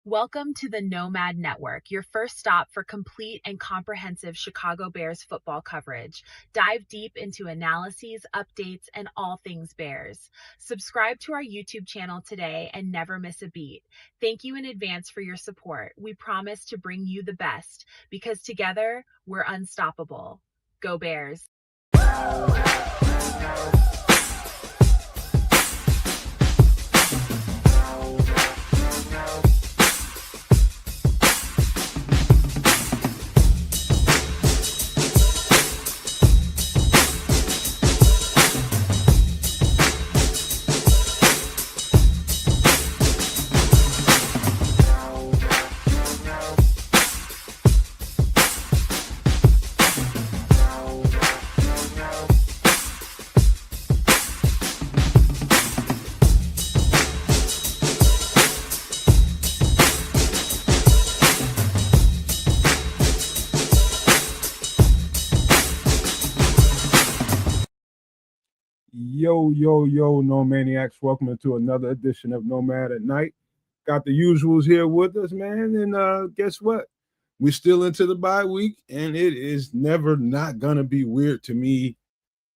Welcome to the Nomad Network, your first stop for complete and comprehensive Chicago Bears football coverage. Dive deep into analyses, updates, and all things Bears. Subscribe to our YouTube channel today and never miss a beat. Thank you in advance for your support. We promise to bring you the best because together we're unstoppable. Go Bears. Yo, No Maniacs. Welcome to another edition of Nomad at Night. Got the usuals here with us, man. And guess what? We're still into the bye week, and it is never not gonna be weird to me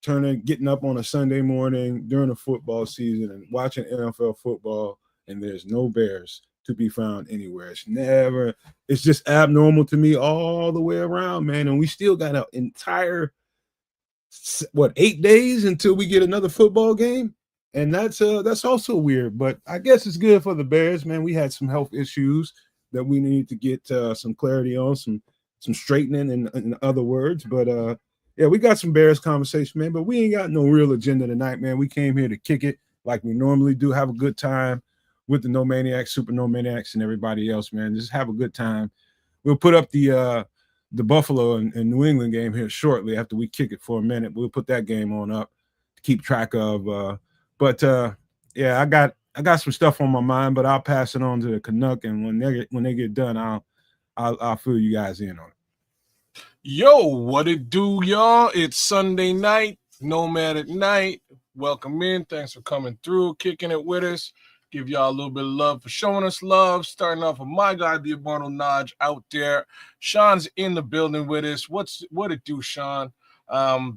getting up on a Sunday morning during the football season and watching NFL football, and there's no Bears to be found anywhere. It's just abnormal to me all the way around, man. And we still got an entire 8 days until we get another football game, and that's also weird, but I guess it's good for the Bears, man. We had some health issues that we need to get some clarity on, some straightening in other words, but yeah, we got some Bears conversation, man, but we ain't got no real agenda tonight, man. We came here to kick it like we normally do, have a good time with the No Maniacs, Super No Maniacs, and everybody else, man. Just have a good time. We'll put up the Buffalo and New England game here shortly after we kick it for a minute. We'll put that game on up to keep track of. But yeah, I got some stuff on my mind, but I'll pass it on to the Canuck, and when they get done, I'll fill you guys in on it. Yo, what it do, y'all? It's Sunday night, Nomad at Night. Welcome in. Thanks for coming through, kicking it with us. Give y'all a little bit of love for showing us love. Starting off with my guy, the Immortal Naj, out there. Sean's in the building with us. What it do, Sean?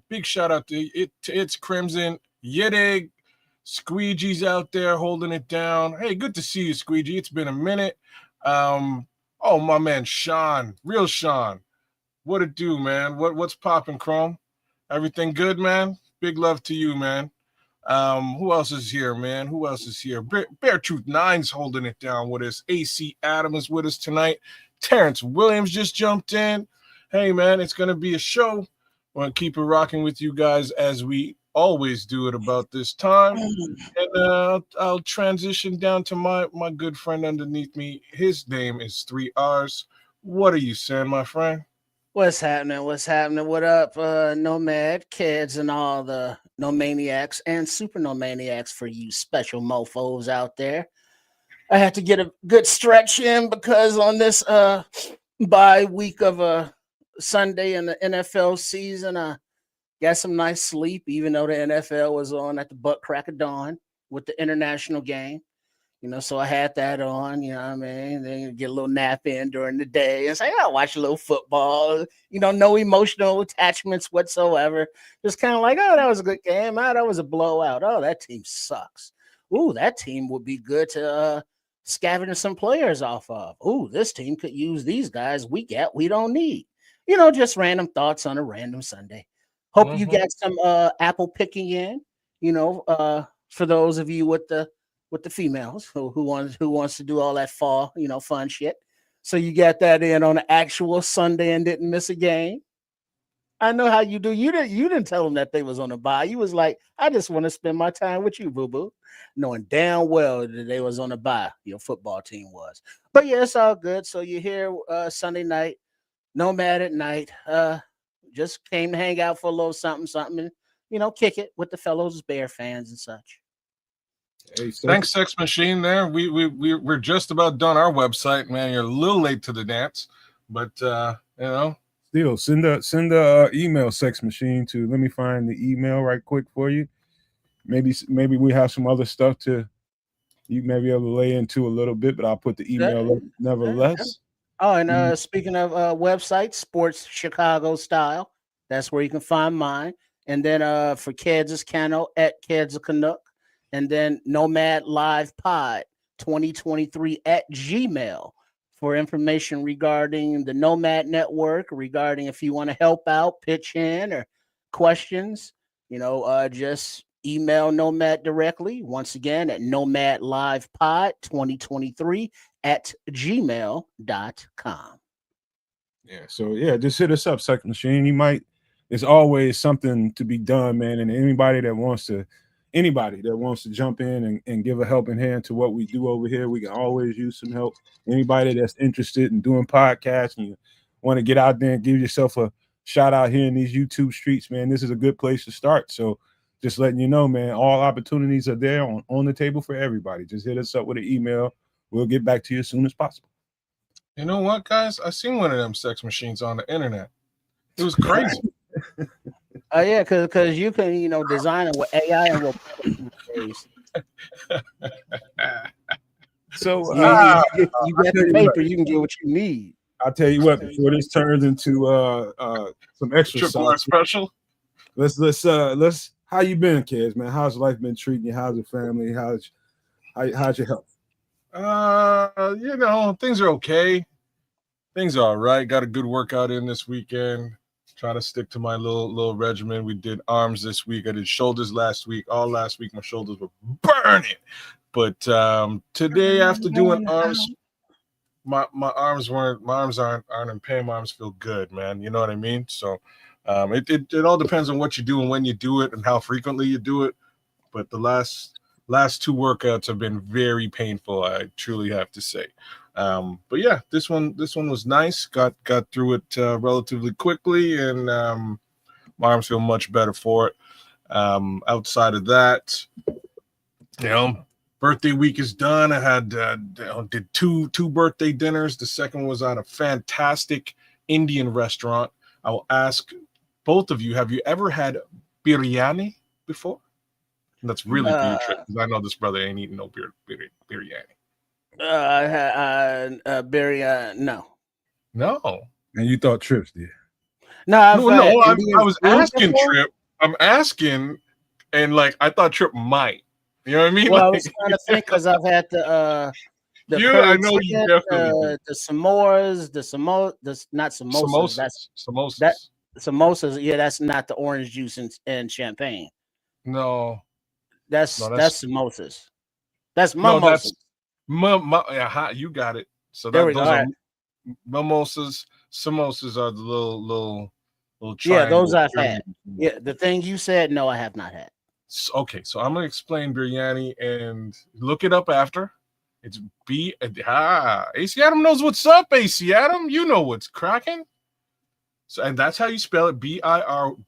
Big shout out to It's Crimson, Yedig, Squeegee's out there holding it down. Hey, good to see you, Squeegee. It's been a minute. Oh, my man, Sean, real Sean. What it do, man? What's popping, Chrome? Everything good, man? Big love to you, man. Who else is here, man? Who else is here? Bear Truth 9's holding it down with us. AC Adam is with us tonight. Terrence Williams just jumped in. Hey, man, it's going to be a show. We're going to keep it rocking with you guys as we always do at about this time. And I'll transition down to my good friend underneath me. His name is 3Rs. What are you saying, my friend? What's happening? What up, Nomad kids and all the No Maniacs and Super No Maniacs for you special mofos out there. I had to get a good stretch in because on this bye week of a Sunday in the NFL season, I got some nice sleep, even though the NFL was on at the butt crack of dawn with the international game. So I had that on, what I mean? Then you get a little nap in during the day and say, I'll watch a little football, no emotional attachments whatsoever. Just kind of like, oh, that was a good game. Oh, that was a blowout. Oh, that team sucks. Ooh, that team would be good to scavenge some players off of. Ooh, this team could use these guys we don't need. Just random thoughts on a random Sunday. Hope you got some apple picking in, for those of you with the females who wants to do all that fall, fun shit. So you got that in on an actual Sunday and didn't miss a game. I know how you do. You didn't tell them that they was on a bye. You was like, I just want to spend my time with you, boo-boo. Knowing damn well that they was on a bye, your football team was. But yeah, it's all good. So you're here Sunday night, Nomad at Night. Just came to hang out for a little something, and, kick it with the fellows Bear fans and such. Hey, thanks, Sex Machine. There, we're just about done our website, man. You're a little late to the dance, but still send a email, Sex Machine, to. Let me find the email right quick for you. Maybe we have some other stuff to you may be able to lay into a little bit, but I'll put the email up nevertheless. Oh, and speaking of websites, Sports Chicago Style, that's where you can find mine. And then for Kids is Cano at Kids of Canuck. And then Nomad Live Pod 2023 at Gmail for information regarding the Nomad Network, regarding if you want to help out, pitch in, or questions, just email Nomad directly. Once again, at Nomad Live Pod 2023 at gmail.com. Yeah, so yeah, just hit us up, Second Machine. There's always something to be done, man. And anybody that wants to jump in and give a helping hand to what we do over here, we can always use some help. Anybody that's interested in doing podcasts and you want to get out there and give yourself a shout out here in these YouTube streets, man, this is a good place to start. So just letting you know, man, all opportunities are there on the table for everybody. Just hit us up with an email. We'll get back to you as soon as possible. You know what, guys? I seen one of them sex machines on the internet. It was crazy. Yeah, because you can, design it with AI and with so you get the paper, you can get what you need. I'll tell you what, before this turns into some extra Triple R special. Let's how you been, kids, man? How's life been treating you? How's the family? How's your health? Things are okay. Things are all right. Got a good workout in this weekend. Trying to stick to my little regimen. We did arms this week. I did shoulders last week. All last week my shoulders were burning. But today after doing arms, my arms aren't in pain. My arms feel good, man. You know what I mean? So it all depends on what you do and when you do it and how frequently you do it. But the last two workouts have been very painful, I truly have to say. But yeah, this one was nice. Got through it relatively quickly, and my arms feel much better for it. Outside of that, birthday week is done. I had did two birthday dinners. The second was at a fantastic Indian restaurant. I will ask both of you: have you ever had biryani before? And that's really for you, Trip, because I know this brother ain't eating no biryani. Biryani, no. No. And you thought Trips did? No. I was asking Trip. I'm asking, and I thought Trip might. You know what I mean? Well, I was trying to think because I've had the I know you definitely the s'mores, not samosas. That's samosas. Samosas. Yeah, that's not the orange juice and champagne. No. That's samosas. That's mimosas. You got it. So those are mimosas. Samosas are the little yeah, those I've had. Yeah, the thing you said, no, I have not had. Okay, so I'm gonna explain biryani and look it up after. It's AC Adam knows what's up. AC Adam, you know what's cracking. So, and that's how you spell it. BIRYANI.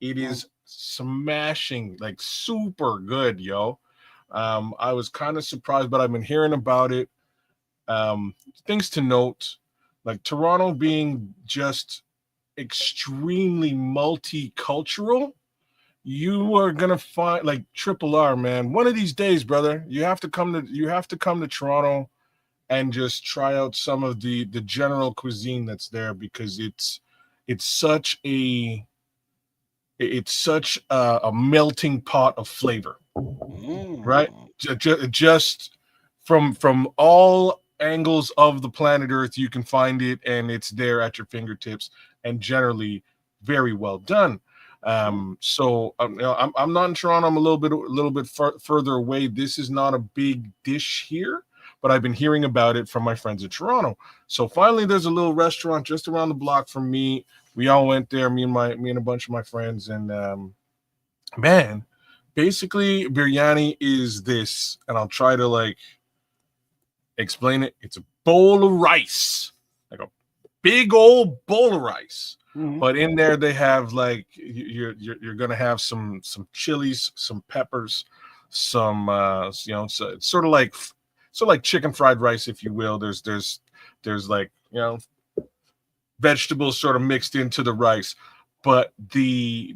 It is smashing, super good, yo. I was kind of surprised, but I've been hearing about it. Things to note, Toronto being just extremely multicultural, you are gonna find Triple R, man. One of these days, brother, you have to come to Toronto and just try out some of the general cuisine that's there, because it's such a melting pot of flavor, right? Just from all angles of the planet Earth, you can find it, and it's there at your fingertips, and generally very well done. So I'm not in Toronto. I'm a little bit further away. This is not a big dish here, but I've been hearing about it from my friends in Toronto. So finally, there's a little restaurant just around the block from me. We all went there, me and a bunch of my friends, and man, basically biryani is this, and I'll try to explain it. It's a bowl of rice, a big old bowl of rice. Mm-hmm. But in there they have you're gonna have some chilies, some peppers, some so it's sort of like chicken fried rice, if you will. There's vegetables sort of mixed into the rice, but the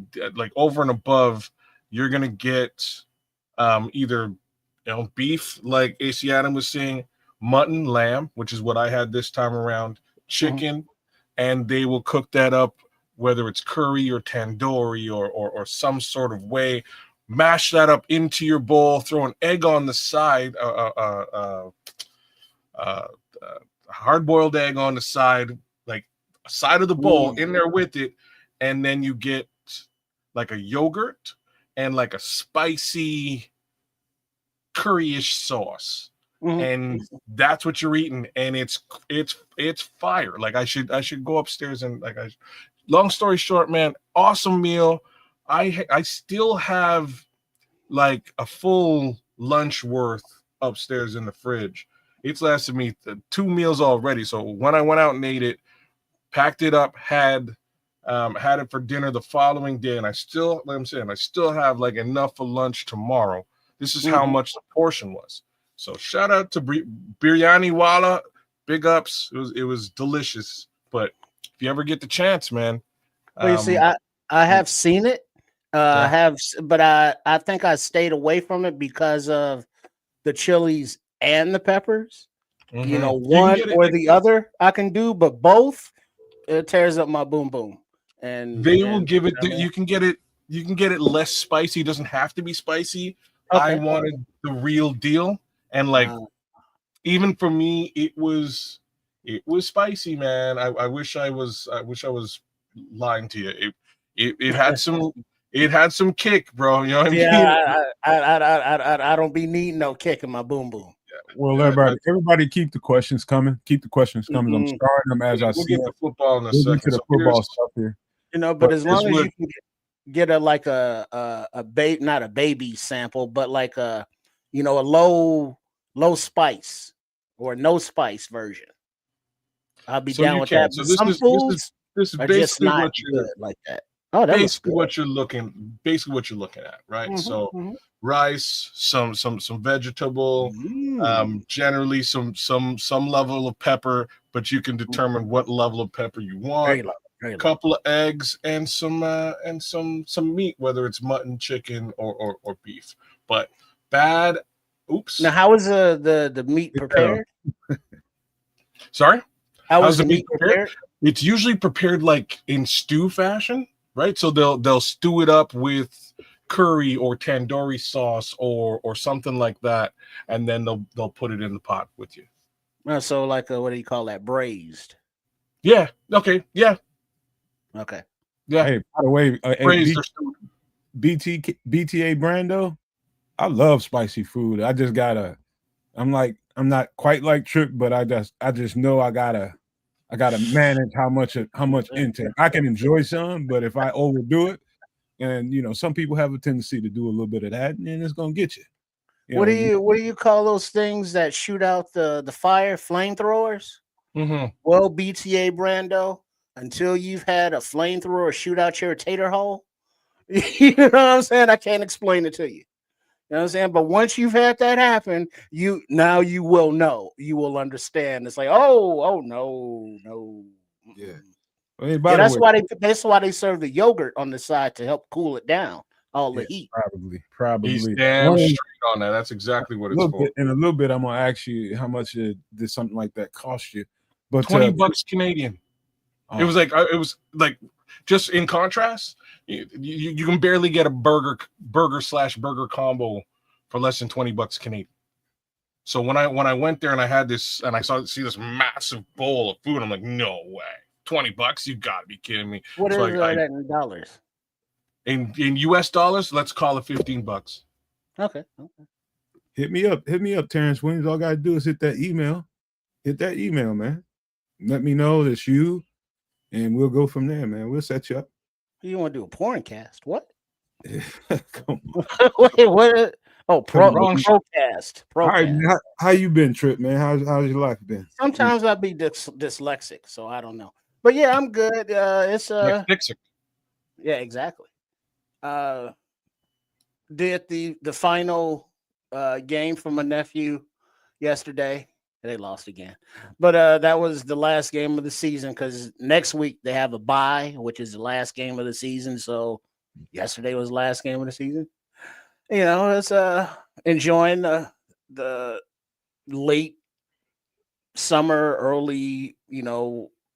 over and above, you're gonna get either beef, like AC Adam was saying, mutton, lamb, which is what I had this time around, chicken, and they will cook that up, whether it's curry or tandoori or some sort of way. Mash that up into your bowl, throw an egg on the side, hard-boiled egg on the side, like side of the bowl in there with it, and then you get like a yogurt and like a spicy curry-ish sauce, and that's what you're eating, and it's fire. Like I should go upstairs and long story short, man, awesome meal. I still have like a full lunch worth upstairs in the fridge. It's lasted me 2 meals already. So when I went out and ate it, packed it up, had it for dinner the following day, and I still, like I'm saying, I still have like enough for lunch tomorrow. This is how much the portion was. So shout out to Biryani Wala, big ups. It was delicious. But if you ever get the chance, man. Well, you see, I have seen it. But I think I stayed away from it because of the chilies and the peppers. You know, one or the other I can do, but both, it tears up my boom boom. And they will give it. You can get it. You can get it less spicy. It doesn't have to be spicy. Okay. I wanted the real deal, and like even for me, it was spicy, man. I wish I was lying to you. It had some. It had some kick, bro. You know what I mean? I don't be needing no kick in my boom boom. Well, everybody, keep the questions coming. Keep the questions coming. I'm starting them as I see the football in a we'll second. Get to the football stuff here. You know, but as long as you can get not a baby sample, but like a low spice or no spice version, I'll be down with that. So this is basically what you're like that. Oh, that basically what you're looking at, right? So rice, some vegetable, generally some level of pepper, but you can determine what level of pepper you want. A couple of eggs and some meat, whether it's mutton, chicken, or beef. But bad. Oops. Now, how is the meat prepared? Sorry? How is the meat prepared? It's usually prepared like in stew fashion. Right, so they'll stew it up with curry or tandoori sauce or something like that, and then they'll put it in the pot with you. So like what do you call that? Braised. Yeah. Okay. Yeah. Okay. Yeah. Hey, by the way, braised BTA Brando, I love spicy food. I just gotta. I'm not quite like Trip, but I just know I gotta manage how much intake. I can enjoy some, but if I overdo it, and some people have a tendency to do a little bit of that, and it's gonna get you. What do you call those things that shoot out the fire? Flamethrowers? Well, BTA Brando, until you've had a flamethrower shoot out your tater hole, you know what I'm saying? I can't explain it to you. You know what I'm saying? But once you've had that happen, you will know. You will understand. It's like, oh no. Yeah. That's why they serve the yogurt on the side to help cool it down. All the heat. Probably. He's damn straight on that. That's exactly what it's for. In a little bit, I'm gonna ask you how much did something like that cost you? But $20 Canadian. It was like just in contrast, you can barely get a burger combo for less than $20 Canadian. So when I went there and I had this and I see this massive bowl of food, I'm like, no way, $20? You gotta be kidding me. What is that in dollars? In US dollars, let's call it $15. Okay. Hit me up, Terrence Williams. All I gotta do is hit that email. Hit that email, man. Let me know it's you, and we'll go from there, man. We'll set you up. You want to do a porn cast? What? Come on. Wait, what? Oh, procast. All right, how you been, Trip, man? How's your life been? Sometimes I'll be dyslexic, so I don't know. But yeah, I'm good. It's dyslexic. Yeah, exactly. Did the final game for my nephew yesterday. They lost again, but that was the last game of the season because next week they have a bye, which is the last game of the season. So yesterday was the last game of the season. It's enjoying the the late summer, early,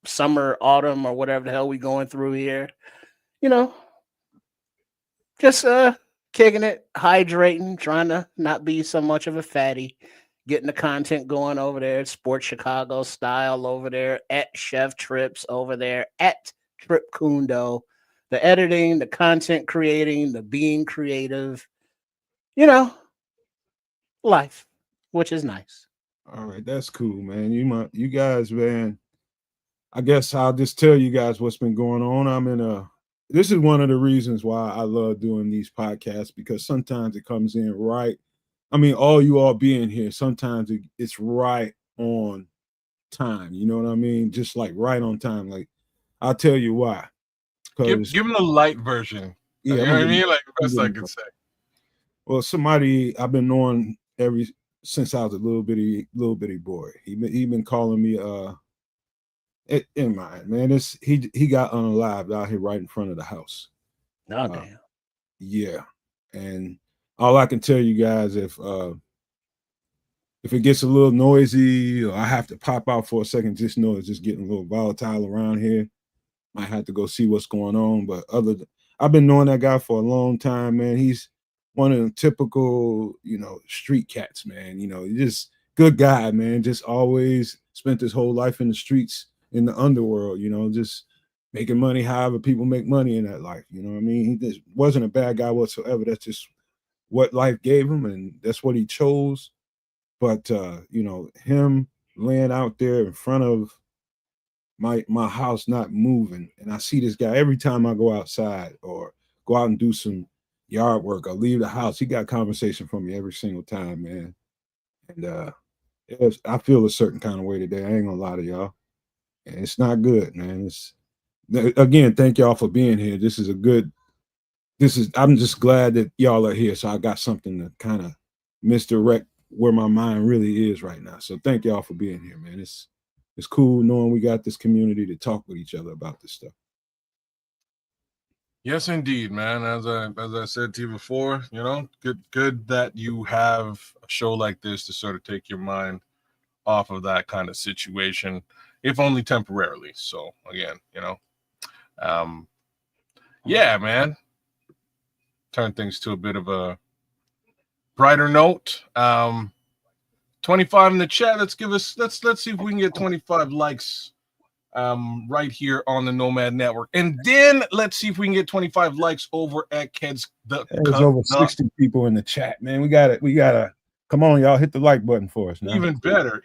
summer, autumn, or whatever the hell we going through here. You know, just kicking it, hydrating, trying to not be so much of a fatty, getting the content going over there, Sports Chicago style over there, at Chef Trips over there, at Trip Kundo, the editing, the content creating, the being creative, you know, life, which is nice. All right, that's cool, man. You guys, man. I guess I'll just tell you guys what's been going on. This is one of the reasons why I love doing these podcasts, because sometimes it comes in right. I mean, all you all being here, sometimes it's right on time. You know what I mean? Just like right on time. Like, I'll tell you why. Give Because him the light version. yeah, You I'm know what gonna I give mean? Like the I'm best I gonna- can say. well, somebody I've been knowing since I was a little bitty boy. He been calling me in mind, man. He got unalived out here right in front of the house. Oh, Uh, damn. yeah, and all I can tell you guys, if it gets a little noisy or I have to pop out for a second, just know it's just getting a little volatile around here. Might have to go see what's going on. But I've been knowing that guy for a long time, man. He's one of the typical, street cats, man. He's just good guy, man. Just always spent his whole life in the streets, in the underworld, just making money however people make money in that life. You know what I mean? He just wasn't a bad guy whatsoever. That's just what life gave him, and that's what he chose. But him laying out there in front of my house not moving, and I see this guy every time I go outside or go out and do some yard work or leave the house. He got conversation from me every single time, man. And I feel a certain kind of way today. I ain't gonna lie to y'all, and it's not good, man. It's again, thank y'all for being here. I'm just glad that y'all are here, so I got something to kind of misdirect where my mind really is right now. So thank y'all for being here, man. It's cool knowing we got this community to talk with each other about this stuff. Yes, indeed, man. As I said to you before, good that you have a show like this to sort of take your mind off of that kind of situation, if only temporarily. So again, yeah, man. Turn things to a bit of a brighter note. 25 in the chat. Let's see if we can get 25 likes right here on the Nomad Network. And then let's see if we can get 25 likes over at Keds. There's over 60 people in the chat, man. We gotta come on, y'all. Hit the like button for us now. Even better.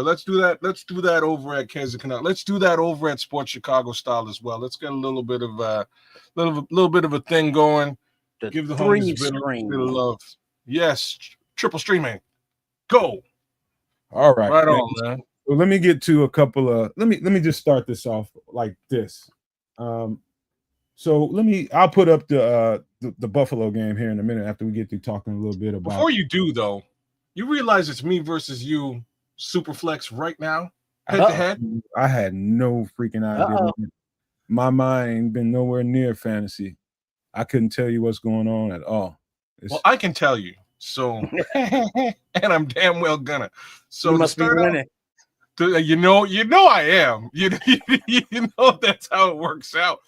Let's do that. Let's do that over at Keds. Let's do that over at Sports Chicago Style as well. Let's get a little bit of a thing going. Give the homies a bit of love. Yes, triple streaming. Go. All right. Right on, man. So let me get to a couple of let me just start this off like this. So I'll put up the Buffalo game here in a minute after we get through talking a little bit about. Before you do though, you realize it's me versus you, Superflex right now, head to head. I had no freaking idea. My mind ain't been nowhere near fantasy. I couldn't tell you what's going on at all. Well, I can tell you. So, and I'm damn well gonna. So you must be winning. You know I am. You know that's how it works out.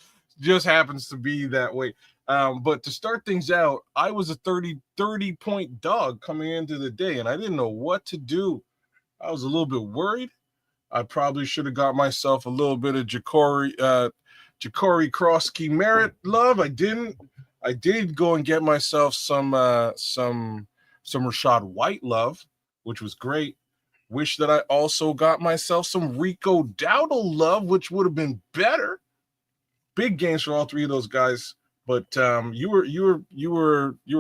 Just happens to be that way. But to start things out, I was a 30 point dog coming into the day, and I didn't know what to do. I was a little bit worried. I probably should have got myself a little bit of Ja'Cory Krosky merit love. I didn't. I did go and get myself some Rashad White love, which was great. Wish that I also got myself some Rico Dowdle love, which would have been better. Big games for all three of those guys. But you were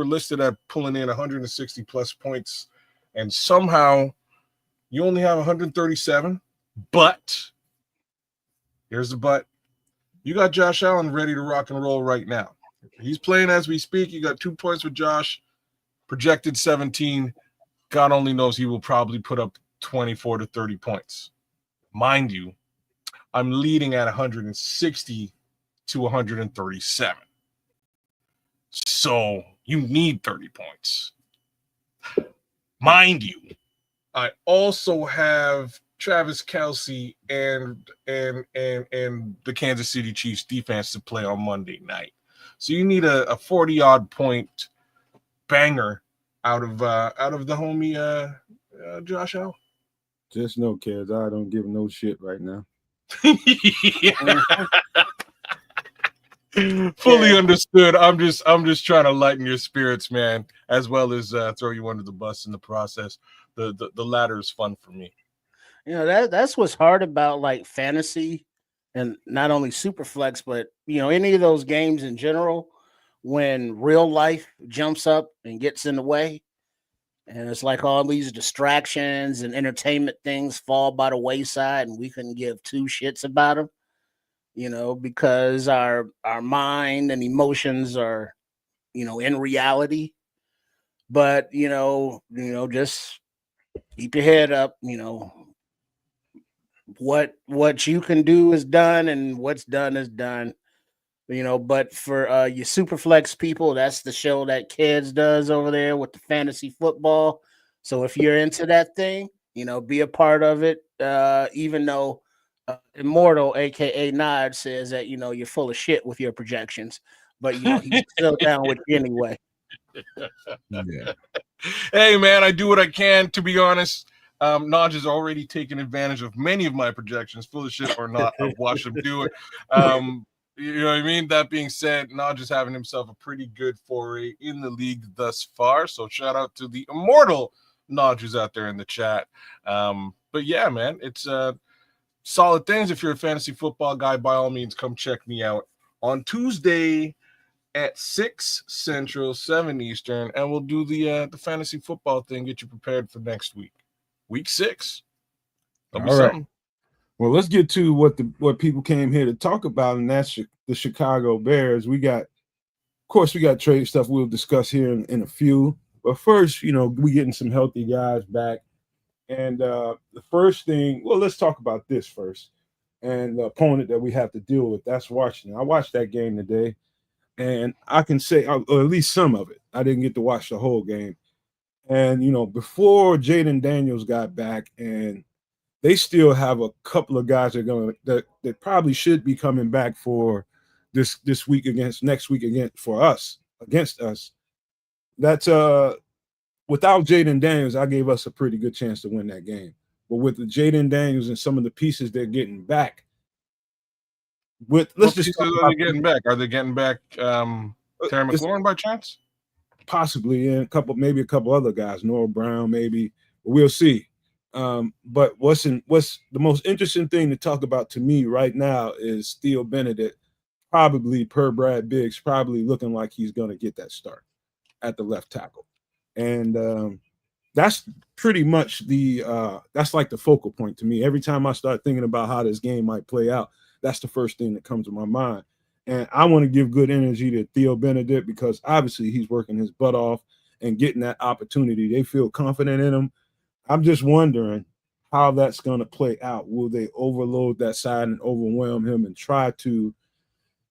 listed at pulling in 160 plus points, and somehow you only have 137. But here's the but. You got Josh Allen ready to rock and roll right now. He's playing as we speak. You got 2 points with Josh, projected 17. God only knows he will probably put up 24 to 30 points. Mind you, I'm leading at 160 to 137. So you need 30 points. Mind you, I also have Travis Kelce and the Kansas City Chiefs defense to play on Monday night. So you need a 40-odd point banger out of the homie Josh Allen. Just know, kids, I don't give no shit right now. Fully understood. I'm just trying to lighten your spirits, man, as well as throw you under the bus in the process. The latter is fun for me. You know, that's what's hard about like fantasy and not only Superflex, but any of those games in general, when real life jumps up and gets in the way, and it's like all these distractions and entertainment things fall by the wayside, and we couldn't give two shits about them, because our mind and emotions are, in reality. But just keep your head up. What you can do is done, and what's done is done. But for you Superflex people, that's the show that Kids does over there with the fantasy football. So if you're into that thing, be a part of it. Even though Immortal, aka Nod, says that you're full of shit with your projections, but he's still down with you anyway. Yeah. Hey, man, I do what I can. To be honest, Naj has already taken advantage of many of my projections, full of shit or not. I've watched him do it. You know what I mean? That being said, Naj is having himself a pretty good foray in the league thus far. So shout out to the immortal Naj who's out there in the chat. But yeah, man, it's solid things. If you're a fantasy football guy, by all means, come check me out on Tuesday at 6 Central, 7 Eastern, and we'll do the fantasy football thing, get you prepared for next week. Week 6. That'll be something. Well, let's get to what people came here to talk about, and that's the Chicago Bears. We got trade stuff we'll discuss here in a few. But first, we getting some healthy guys back. And the first thing, well, let's talk about this first. And the opponent that we have to deal with, that's Washington. I watched that game today, and I can say, or at least some of it. I didn't get to watch the whole game. And, before Jaden Daniels got back, and they still have a couple of guys that probably should be coming back for this week next week against us. That's without Jaden Daniels, I gave us a pretty good chance to win that game. But with the Jaden Daniels and some of the pieces they're getting back, are they getting back? Are they getting back Terry McLaurin by chance? Possibly, and maybe a couple other guys, Noah Brown, maybe. We'll see. But what's the most interesting thing to talk about to me right now is Theo Benedet, probably per Brad Biggs, probably looking like he's going to get that start at the left tackle. And that's pretty much that's like the focal point to me. Every time I start thinking about how this game might play out, that's the first thing that comes to my mind. And I want to give good energy to Theo Benedet because obviously he's working his butt off and getting that opportunity. They feel confident in him. I'm just wondering how that's going to play out. Will they overload that side and overwhelm him and try to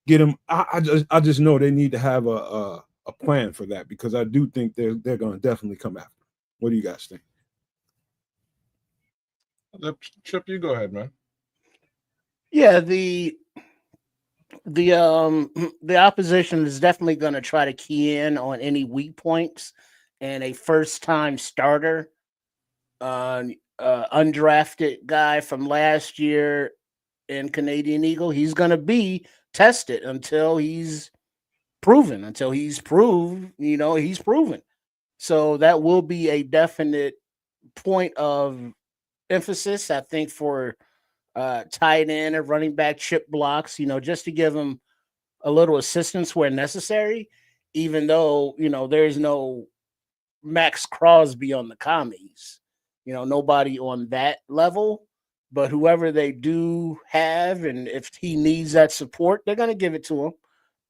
get him? I just know they need to have a plan for that because I do think they're going to definitely come after him. What do you guys think? Chip, you go ahead, man. Yeah, the opposition is definitely going to try to key in on any weak points, and a first-time starter, undrafted guy from last year in Canadian Eagle, he's going to be tested until he's proven. He's proven. So that will be a definite point of emphasis, I think, for tight end and running back chip blocks, just to give them a little assistance where necessary, even though, there's no Max Crosby on the commies, nobody on that level, but whoever they do have, and if he needs that support, they're going to give it to him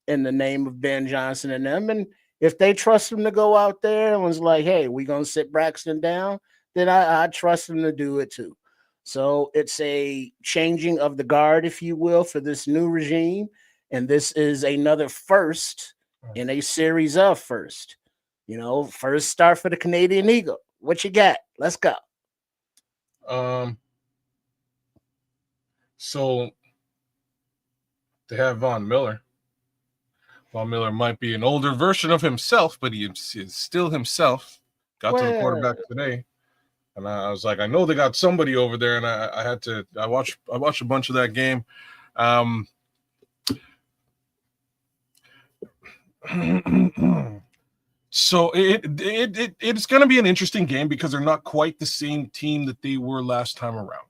in the name of Ben Johnson and them. And if they trust him to go out there and was like, hey, we're going to sit Braxton down, then I trust him to do it too. So it's a changing of the guard, if you will, for this new regime. And this is another first in a series of first. First start for the Canadian Eagle. What you got? Let's go. So they have Von Miller. Von Miller might be an older version of himself, but he is still himself. Got to the quarterback today, and I was like, I know they got somebody over there, and I watched a bunch of that game. So it's going to be an interesting game because they're not quite the same team that they were last time around.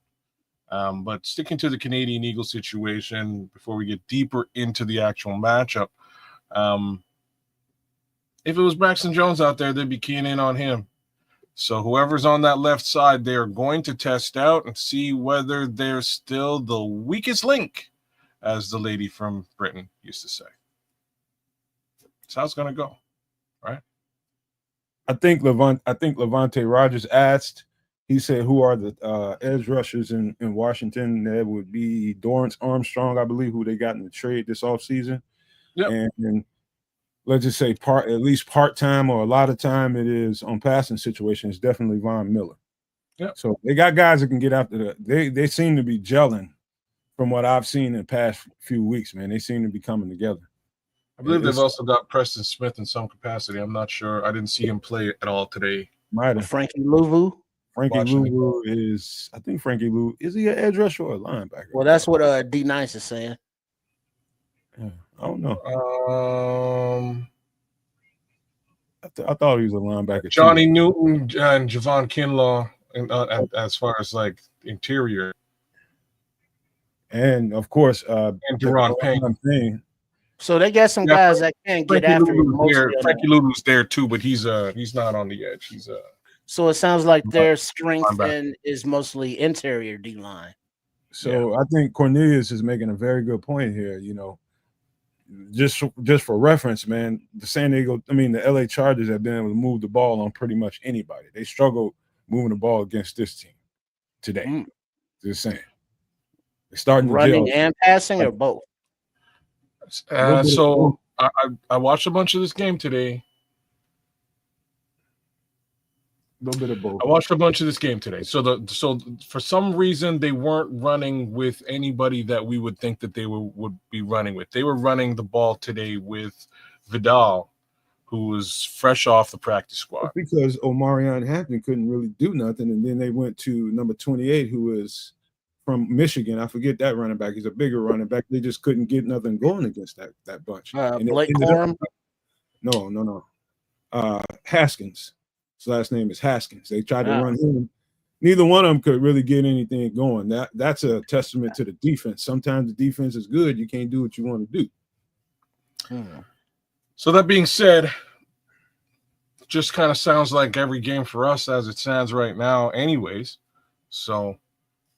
But sticking to the Canadian Eagle situation before we get deeper into the actual matchup, if it was Braxton Jones out there, they'd be keying in on him. So whoever's on that left side, they're going to test out and see whether they're still the weakest link, as the lady from Britain used to say. That's how it's going to go, right? I think Levante Rogers asked. He said, "Who are the edge rushers in Washington?" That would be Dorrance Armstrong, I believe, who they got in the trade this offseason. Yep. And let's just say at least part-time or a lot of time it is on passing situations, definitely Von Miller. Yep. So they got guys that can get after the. They seem to be gelling from what I've seen in the past few weeks, man. They seem to be coming together. I believe they've also got Preston Smith in some capacity. I'm not sure. I didn't see him play at all today. Might have. Frankie Louvu. Frankie Louvu is, I think Frankie Louvu, is he an edge rusher or a linebacker? Well, that's what D Nice is saying. Yeah, I don't know. I thought he was a linebacker. Johnny Newton and Javon Kinlaw, as far as like interior, and of course, and Deron Payne. So they got some guys that can get after it. Frankie Lulu's there too, but he's not on the edge. So it sounds like their strength is mostly interior D line. So I think Cornelius is making a very good point here. You know, just for reference, man, the LA Chargers have been able to move the ball on pretty much anybody. They struggled moving the ball against this team today. Just saying, they're starting to running and passing or both. So I watched a bunch of this game today. A little bit of both. I watched a bunch of this game today. So for some reason they weren't running with anybody that we would think that they would be running with. They were running the ball today with Vidal, who was fresh off the practice squad. Because Omarion Hampton couldn't really do nothing, and then they went to number 28, who is from Michigan. I forget that running back. He's a bigger running back. They just couldn't get nothing going against that bunch. Blake Corum? No. Haskins. His last name is Haskins. They tried to run him. Neither one of them could really get anything going. That's a testament to the defense. Sometimes the defense is good. You can't do what you want to do. So that being said, just kind of sounds like every game for us as it stands right now anyways. So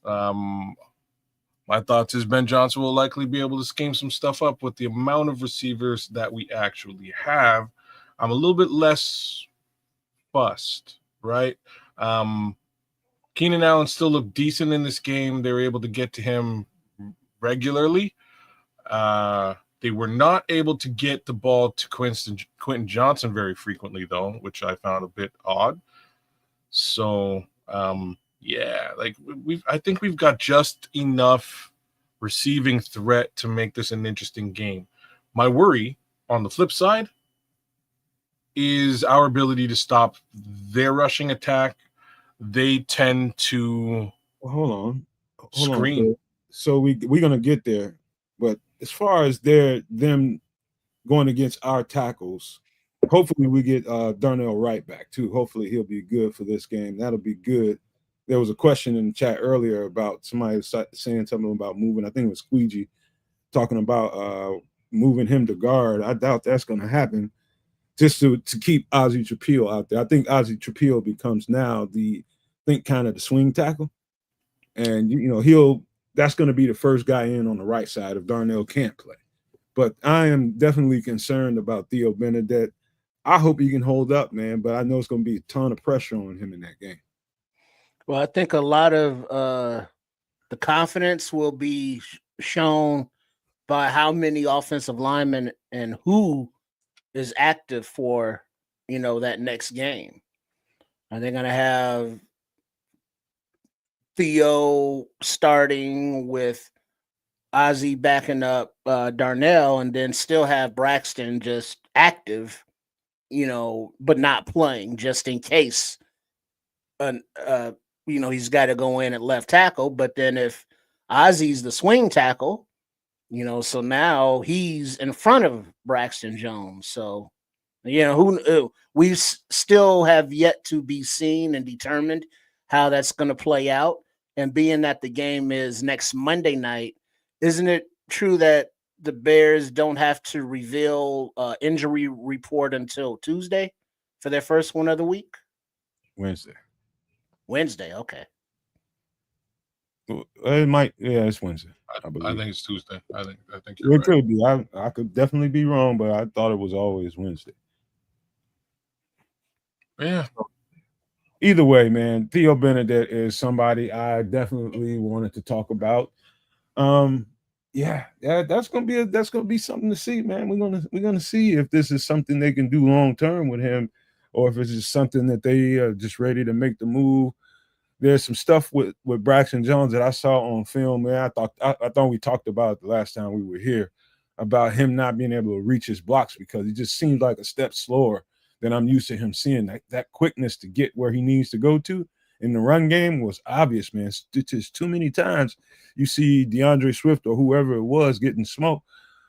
my thoughts is Ben Johnson will likely be able to scheme some stuff up with the amount of receivers that we actually have. I'm a little bit less fussed, right? Keenan Allen still looked decent in this game. They were able to get to him regularly. They were not able to get the ball to Quentin Johnson very frequently, though, which I found a bit odd. So, I think we've got just enough receiving threat to make this an interesting game. My worry on the flip side is our ability to stop their rushing attack. They tend to hold screen. On. So we're gonna get there, but as far as them going against our tackles, hopefully we get Darnell Wright back too. Hopefully he'll be good for this game. That'll be good. There was a question in the chat earlier about somebody saying something about moving. I think it was Squeegee talking about moving him to guard. I doubt that's going to happen. Just to keep Ozzy Trapilo out there. I think Ozzy Trapilo becomes now kind of the swing tackle. And, that's going to be the first guy in on the right side if Darnell can't play. But I am definitely concerned about Theo Benedet. I hope he can hold up, man, but I know it's going to be a ton of pressure on him in that game. Well, I think a lot of the confidence will be shown by how many offensive linemen and who is active for, that next game. Are they going to have Theo starting with Ozzy backing up Darnell, and then still have Braxton just active, but not playing just in case, uh, he's got to go in at left tackle. But then if Ozzy's the swing tackle, so now he's in front of Braxton Jones. So, we still have yet to be seen and determined how that's going to play out. And being that the game is next Monday night, isn't it true that the Bears don't have to reveal injury report until Tuesday for their first one of the week? Wednesday. Okay. It might, yeah, it's Wednesday. I think it's Tuesday. I think It you're right. could be. I could definitely be wrong, but I thought it was always Wednesday. Yeah. Either way, man, Theo Benedet is somebody I definitely wanted to talk about. Yeah, that's gonna be something to see, man. We're gonna see if this is something they can do long term with him, or if it's just something that they are just ready to make the move. There's some stuff with Braxton Jones that I saw on film, man. I thought we talked about it the last time we were here about him not being able to reach his blocks because he just seems like a step slower than I'm used to him seeing. That quickness to get where he needs to go to in the run game was obvious, man. It's just too many times you see DeAndre Swift or whoever it was getting smoked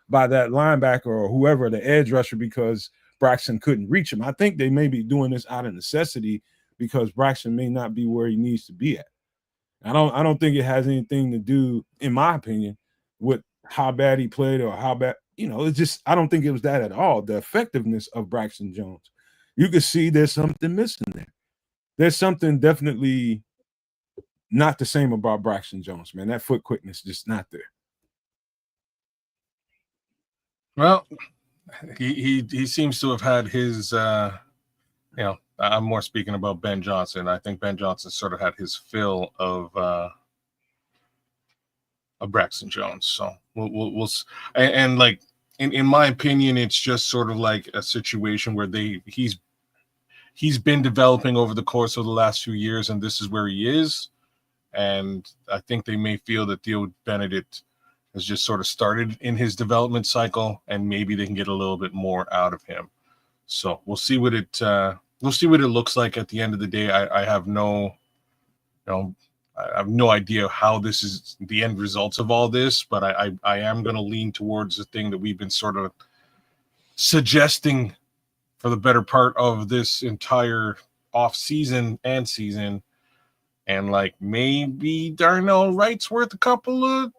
by that linebacker or whoever, the edge rusher, because Braxton couldn't reach him. I think they may be doing this out of necessity because Braxton may not be where he needs to be at. I don't think it has anything to do, in my opinion, with how bad he played or how bad, it's just, I don't think it was that at all. The effectiveness of Braxton Jones. You could see there's something missing there. There's something definitely not the same about Braxton Jones, man. That foot quickness just not there. Well, he seems to have had his I'm more speaking about Ben Johnson. I think Ben Johnson sort of had his fill of Braxton Jones. So we'll and like in my opinion, it's just sort of like a situation where he's been developing over the course of the last few years, and this is where he is. And I think they may feel that Theo Benedet has just sort of started in his development cycle, and maybe they can get a little bit more out of him. So we'll see what it looks like at the end of the day. I have no idea how this is the end results of all this, but I am going to lean towards the thing that we've been sort of suggesting for the better part of this entire off season and season. And like maybe Darnell Wright's worth a couple of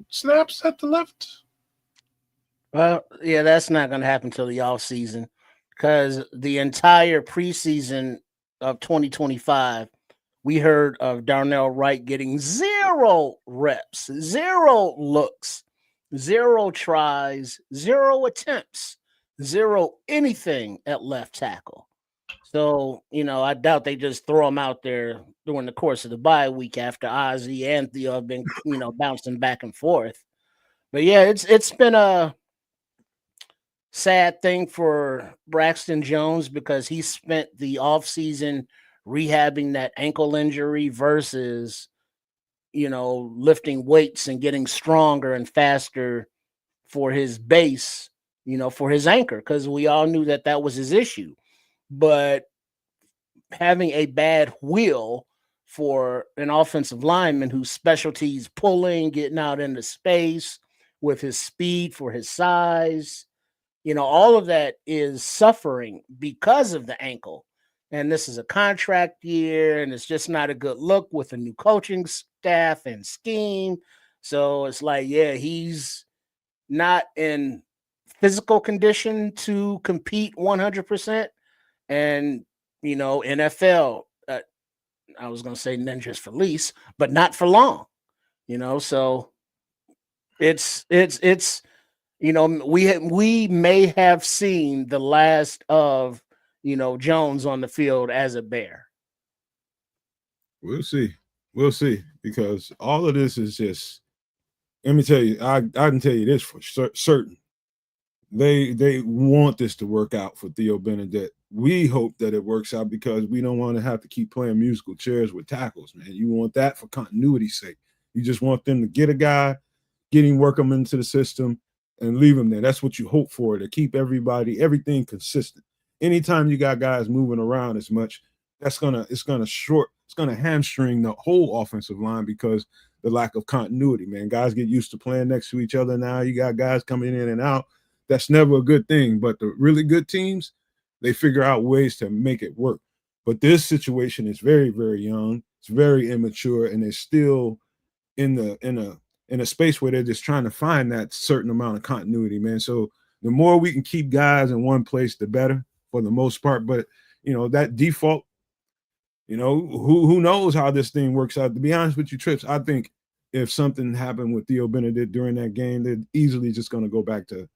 snaps at the left. Well, yeah, that's not going to happen till the off season because the entire preseason of 2025, we heard of Darnell Wright getting 0 reps, 0 looks, 0 tries, 0 attempts, 0 anything at left tackle. So, I doubt they just throw him out there during the course of the bye week after Ozzy and Theo have been, bouncing back and forth. But yeah, it's been a sad thing for Braxton Jones because he spent the offseason rehabbing that ankle injury versus, lifting weights and getting stronger and faster for his base, for his anchor, because we all knew that was his issue. But having a bad wheel for an offensive lineman whose specialty is pulling, getting out into space with his speed for his size, all of that is suffering because of the ankle. And this is a contract year, and it's just not a good look with a new coaching staff and scheme. So it's like, yeah, he's not in physical condition to compete 100%. And, NFL, I was going to say ninjas for lease, but not for long, so it's, we may have seen the last of, Jones on the field as a Bear. We'll see. Because all of this is just, let me tell you, I can tell you this for certain. They want this to work out for Theo Benedet we hope that it works out because we don't want to have to keep playing musical chairs with tackles, man. You want that for continuity's sake. You just want them to get a guy, work them into the system, and leave them there. That's what you hope for, to keep everything consistent. Anytime you got guys moving around as much, it's gonna hamstring the whole offensive line because the lack of continuity, man. Guys get used to playing next to each other now. You got guys coming in and out. That's never a good thing. But the really good teams, they figure out ways to make it work. But this situation is very, very young. It's very immature, and it's still in a space where they're just trying to find that certain amount of continuity, man. So the more we can keep guys in one place, the better for the most part. But that default, who knows how this thing works out. To be honest with you, Trips, I think if something happened with Theo Benedet during that game, they're easily just going to go back to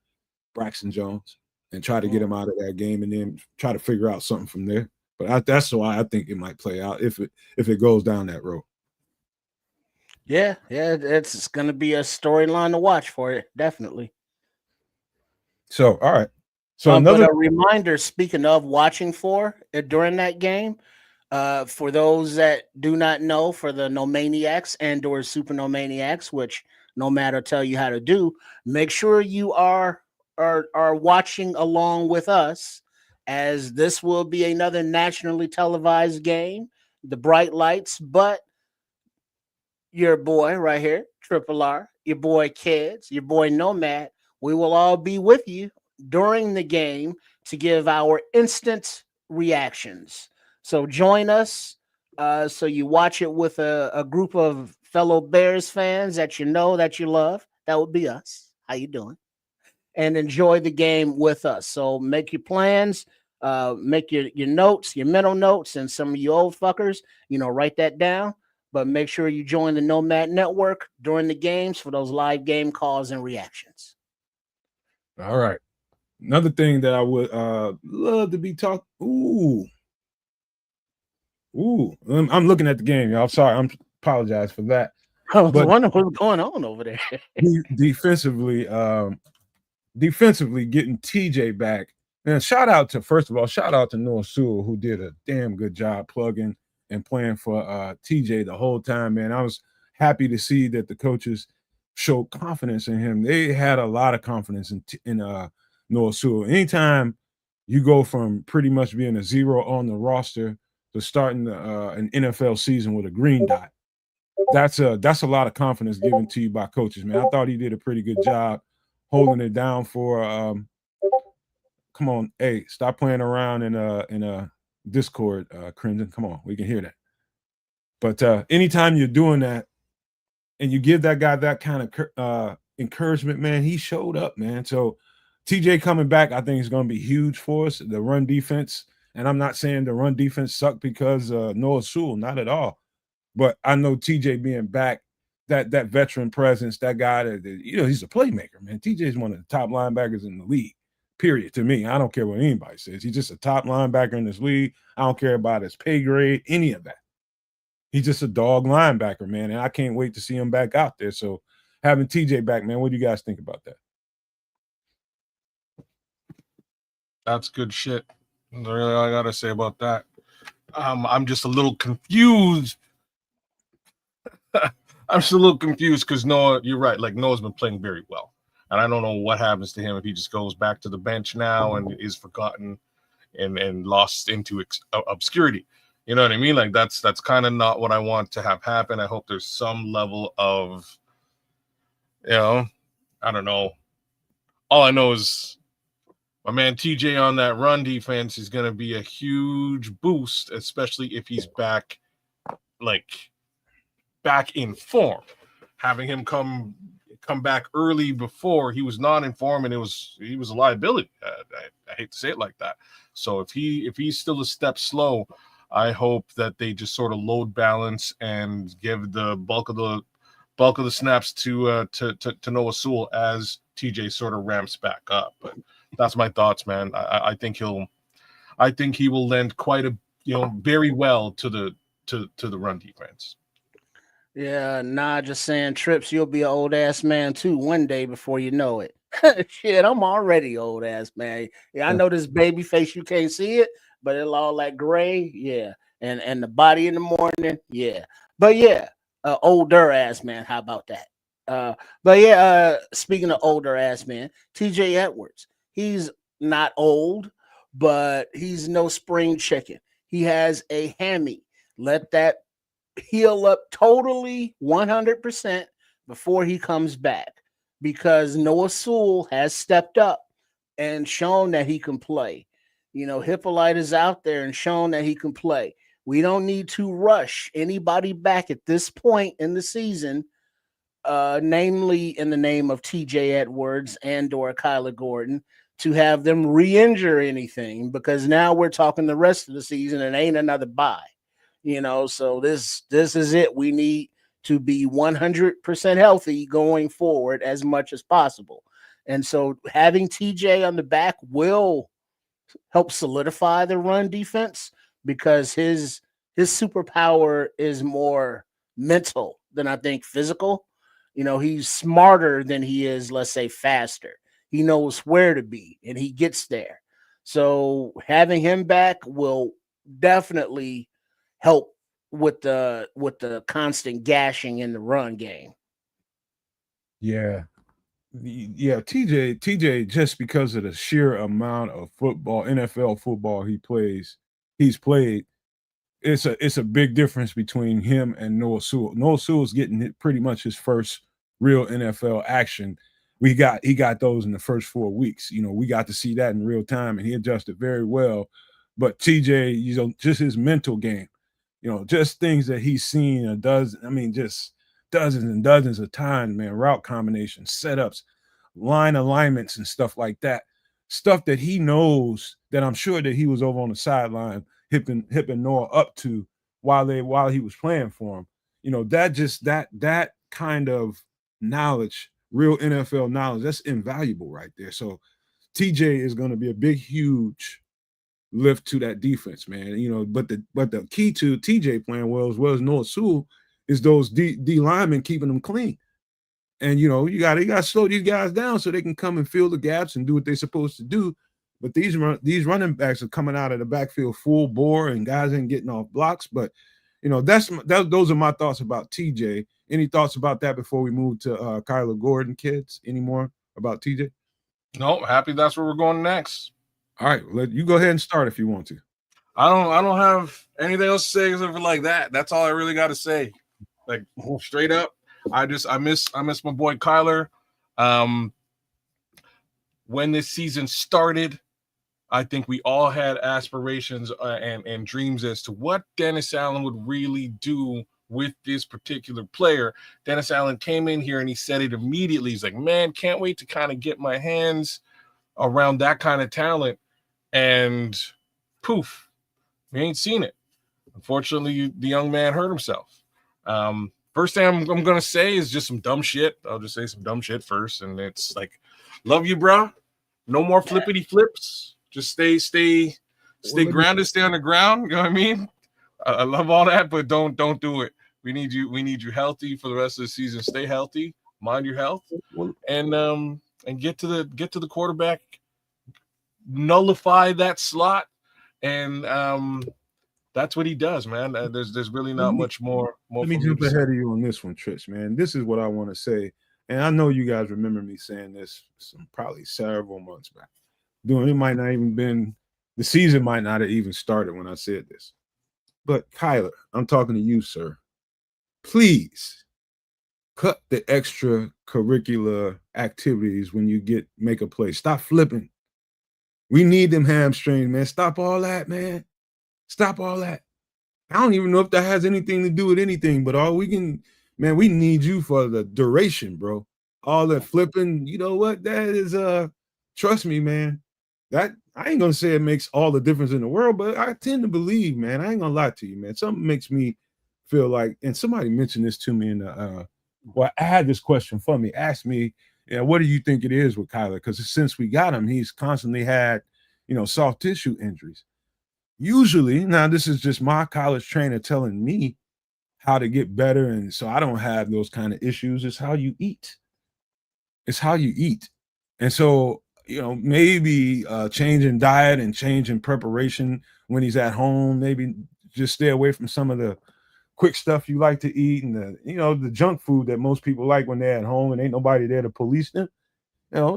Braxton Jones and try to get him out of that game, and then try to figure out something from there. But that's why I think it might play out if it goes down that road. Yeah, it's going to be a storyline to watch for it, definitely. So, all right. So but a reminder, speaking of watching for during that game, for those that do not know, for the Nomaniacs and or Super Nomaniacs, which Nomad will tell you how to do, make sure you are watching along with us, as this will be another nationally televised game. The bright lights, but your boy right here, Triple R, your boy Kids, your boy Nomad, we will all be with you during the game to give our instant reactions. So join us. So you watch it with a group of fellow Bears fans that you love. That would be us. How you doing? And enjoy the game with us. So make your plans, make your notes, your mental notes, and some of you old fuckers, write that down. But make sure you join the Nomad Network during the games for those live game calls and reactions. All right. Another thing that I would love to be talking. I'm looking at the game, y'all. I'm sorry. I'm apologize for that. I was wondering what's going on over there. defensively getting TJ back. And shout out to Noah Sewell, who did a damn good job plugging and playing for TJ the whole time, man. I was happy to see that the coaches showed confidence in him. They had a lot of confidence in Noah Sewell. Anytime you go from pretty much being a zero on the roster to starting an NFL season with a green dot, that's a lot of confidence given to you by coaches, man. I thought he did a pretty good job holding it down for come on, hey, stop playing around in a Discord, Crimson. Come on, we can hear that. But anytime you're doing that and you give that guy that kind of encouragement, man, he showed up, man. So TJ coming back, I think is going to be huge for us. The run defense, and I'm not saying the run defense sucked because Noah Sewell, not at all. But I know TJ being back, that veteran presence, that guy that he's a playmaker, man. TJ is one of the top linebackers in the league. Period. To me, I don't care what anybody says. He's just a top linebacker in this league. I don't care about his pay grade, any of that. He's just a dog linebacker, man, and I can't wait to see him back out there. So having TJ back, man, what do you guys think about that? That's good shit. That's really all I gotta say about that. I'm just a little confused. I'm just a little confused because Noah, you're right. Like Noah's been playing very well. And I don't know what happens to him if he just goes back to the bench now and is forgotten and lost into obscurity. You know what I mean? Like that's kind of not what I want to have happen. I hope there's some level of, I don't know. All I know is my man TJ on that run defense is going to be a huge boost, especially if he's back in form. Having him come back early before he was not in form, and he was a liability. I hate to say it like that. So if he's still a step slow, I hope that they just sort of load balance and give the bulk of the snaps to Noah Sewell as TJ sort of ramps back up. But that's my thoughts, man. I think he will lend quite a very well to the run defense. Yeah, nah, just saying, Trips, you'll be an old ass man too one day before you know it. Shit, I'm already old ass man. Yeah, I know this baby face, you can't see it, but it all that gray, yeah, and the body in the morning, yeah. But yeah, older ass man. How about that? But yeah, speaking of older ass man, TJ Edwards. He's not old, but he's no spring chicken. He has a hammy. Let that heal up totally 100% before he comes back, because Noah Sewell has stepped up and shown that he can play. You know, Hippolyte is out there and shown that he can play. We don't need to rush anybody back at this point in the season, namely in the name of TJ Edwards and or Kyler Gordon, to have them re-injure anything, because now we're talking the rest of the season and ain't another bye. You know, so this is it. We need to be 100% healthy going forward as much as possible. And so having TJ on the back will help solidify the run defense, because his superpower is more mental than I think physical. You know, he's smarter than he is, let's say, faster. He knows where to be and he gets there. So having him back will definitely help with the constant gashing in the run game. Yeah. Yeah, TJ, just because of the sheer amount of football, NFL football he's played, it's a big difference between him and Noah Sewell. Noah Sewell's getting pretty much his first real NFL action. He got those in the first 4 weeks. You know, we got to see that in real time, and he adjusted very well. But TJ, you know, just his mental game, you know, just things that he's seen just dozens and dozens of times, man, route combinations, setups, line alignments and stuff like that. Stuff that he knows that I'm sure that he was over on the sideline hipping Noah up to while he was playing for him. You know, that kind of knowledge, real NFL knowledge, that's invaluable right there. So TJ is going to be a big, huge lift to that defense, man. You know, but the key to TJ playing well as Noah Sewell is those D linemen keeping them clean. And you know, you got to slow these guys down so they can come and fill the gaps and do what they're supposed to do. But these running backs are coming out of the backfield full bore, and guys ain't getting off blocks. But you know, those are my thoughts about TJ. Any thoughts about that before we move to Kyler Gordon, kids? Any more about TJ? No, happy that's where we're going next. All right, you go ahead and start if you want to. I don't have anything else to say except for like that. That's all I really got to say. Like straight up, I miss my boy Kyler. When this season started, I think we all had aspirations and dreams as to what Dennis Allen would really do with this particular player. Dennis Allen came in here and he said it immediately. He's like, man, can't wait to kind of get my hands around that kind of talent. And poof, we ain't seen it. Unfortunately, the young man hurt himself. First thing I'm going to say is just some dumb shit. I'll just say some dumb shit first. And it's like, love you, bro. No more flippity flips. Just stay grounded, stay on the ground. You know what I mean? I love all that, but don't do it. We need you healthy for the rest of the season. Stay healthy, mind your health, and get to the quarterback, nullify that slot, and that's what he does, man. There's really not much more. Let me jump ahead of you on this one, Trish, man. This is what I want to say, and I know you guys remember me saying this probably several months back. It might not even been the season might not have even started when I said this. But Kyler, I'm talking to you, sir. Please cut the extracurricular activities when you make a play. Stop flipping. We need them hamstrings, man. Stop all that, man. Stop all that. I don't even know if that has anything to do with anything, but we need you for the duration, bro. All that flipping, you know what? That is trust me, man. That I ain't gonna say it makes all the difference in the world, but I tend to believe, man. I ain't gonna lie to you, man. Something makes me feel like, and somebody mentioned this to me in the I had this question for me. Asked me, what do you think it is with Kyler? Because since we got him, he's constantly had, soft tissue injuries. Usually, now this is just my college trainer telling me how to get better, and so I don't have those kind of issues. It's how you eat. It's how you eat. And so maybe changing diet and changing preparation when he's at home. Maybe just stay away from some of the quick stuff you like to eat and the junk food that most people like when they're at home and ain't nobody there to police them.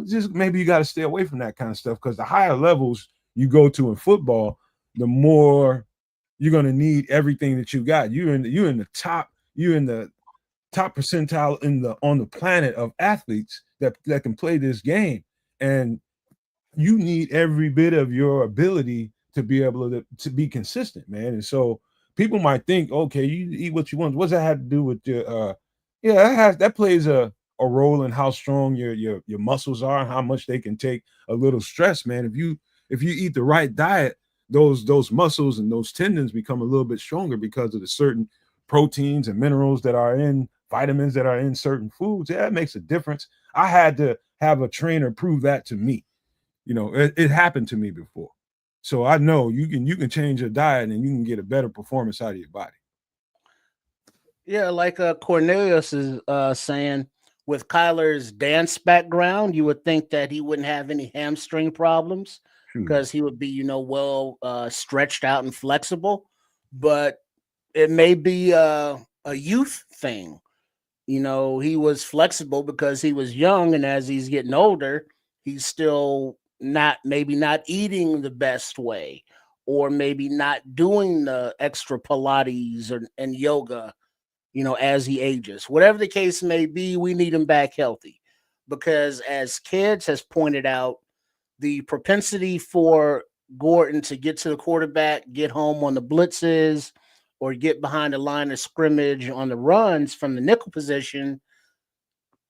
Just maybe you got to stay away from that kind of stuff, because the higher levels you go to in football, the more you're going to need everything that you got. You're in the top percentile on the planet of athletes that can play this game, and you need every bit of your ability to be able to be consistent, man. And so people might think, okay, you eat what you want. What's that have to do with your that plays a role in how strong your muscles are and how much they can take a little stress, man. If you eat the right diet, those muscles and those tendons become a little bit stronger because of the certain proteins and minerals that are in vitamins that are in certain foods. Yeah, it makes a difference. I had to have a trainer prove that to me. It happened to me before. So I know you can change your diet and you can get a better performance out of your body. Yeah, like Cornelius is saying, with Kyler's dance background, you would think that he wouldn't have any hamstring problems because he would be, well stretched out and flexible. But it may be a youth thing. He was flexible because he was young, and as he's getting older, he's still not eating the best way, or maybe not doing the extra Pilates and yoga, as he ages. Whatever the case may be, we need him back healthy, because as Kids has pointed out, the propensity for Gordon to get to the quarterback, get home on the blitzes, or get behind the line of scrimmage on the runs from the nickel position,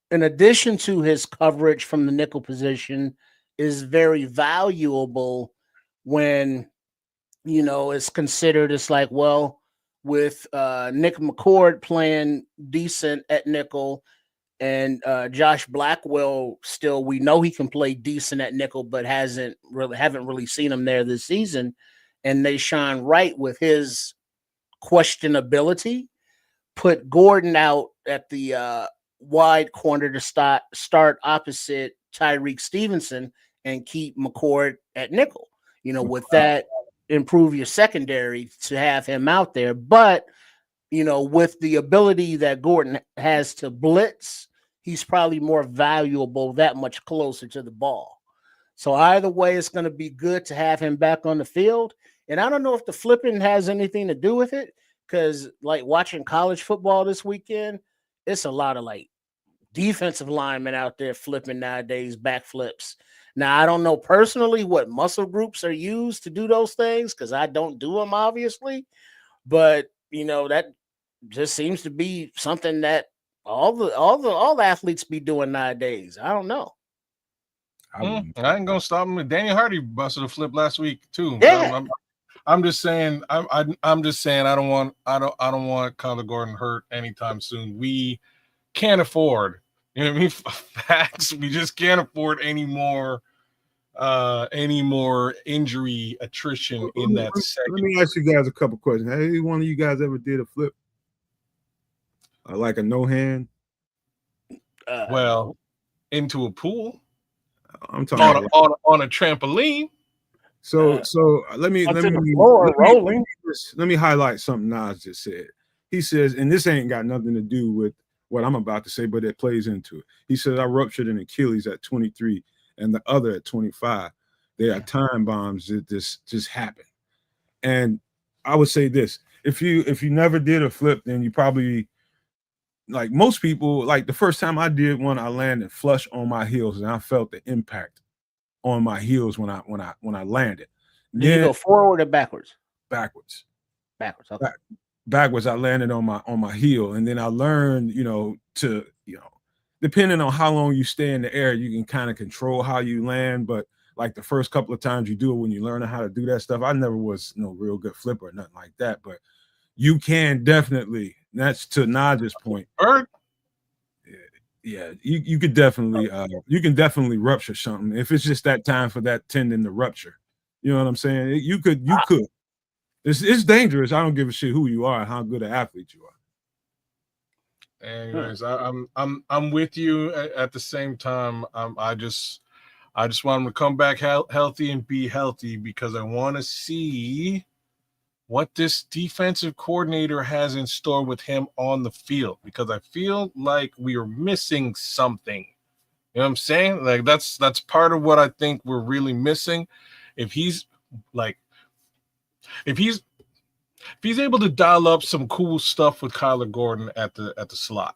in addition to his coverage from the nickel position, is very valuable when, it's considered. It's like, well, with Nick McCord playing decent at nickel, and Josh Blackwell still, we know he can play decent at nickel, but haven't really seen him there this season. And they shine right with his questionability, put Gordon out at the wide corner to start opposite Tyreek Stevenson, and keep McCord at nickel. With that, improve your secondary to have him out there. But, with the ability that Gordon has to blitz, he's probably more valuable that much closer to the ball. So either way, it's going to be good to have him back on the field. And I don't know if the flipping has anything to do with it, because like watching college football this weekend, it's a lot of like defensive linemen out there flipping nowadays, backflips. Now, I don't know personally what muscle groups are used to do those things, because I don't do them, obviously. But, that just seems to be something that all the athletes be doing nowadays. I don't know. I ain't gonna stop him. Daniel Hardy busted a flip last week too. Yeah. I'm just saying. I'm just saying. I don't want Kyler Gordon hurt anytime soon. We can't afford. You know what I mean? Facts. We just can't afford any more injury attrition in that second. Let me ask you guys a couple questions. Have any one of you guys ever did a flip? Like a no hand? Well, into a pool. I'm talking on a trampoline. So let me highlight something Nas just said. He says, and this ain't got nothing to do with what I'm about to say, but it plays into it. He says, I ruptured an Achilles at 23 and the other at 25. They are time bombs that just happen. And I would say this: if you never did a flip, then you probably, like most people, like the first time I did one, I landed flush on my heels, and I felt the impact on my heels when I landed. Did you go forward or backwards? Backwards. Backwards. Okay. Backwards, I landed on my heel, and then I learned, depending on how long you stay in the air, you can kind of control how you land. But like the first couple of times you do it, when you learn how to do that stuff, I never was no real good flipper or nothing like that. But you can definitely. That's to Naj's point. Yeah, you could definitely you can definitely rupture something if it's just that time for that tendon to rupture. You know what I'm saying? You could. It's dangerous. I don't give a shit who you are and how good an athlete you are. Anyways, I'm with you. At the same time, I just I just want him to come back healthy and be healthy because I want to see what this defensive coordinator has in store with him on the field, because I feel like we are missing something. You know what I'm saying? Like that's part of what I think we're really missing. If he's like, if he's able to dial up some cool stuff with Kyler Gordon at the slot,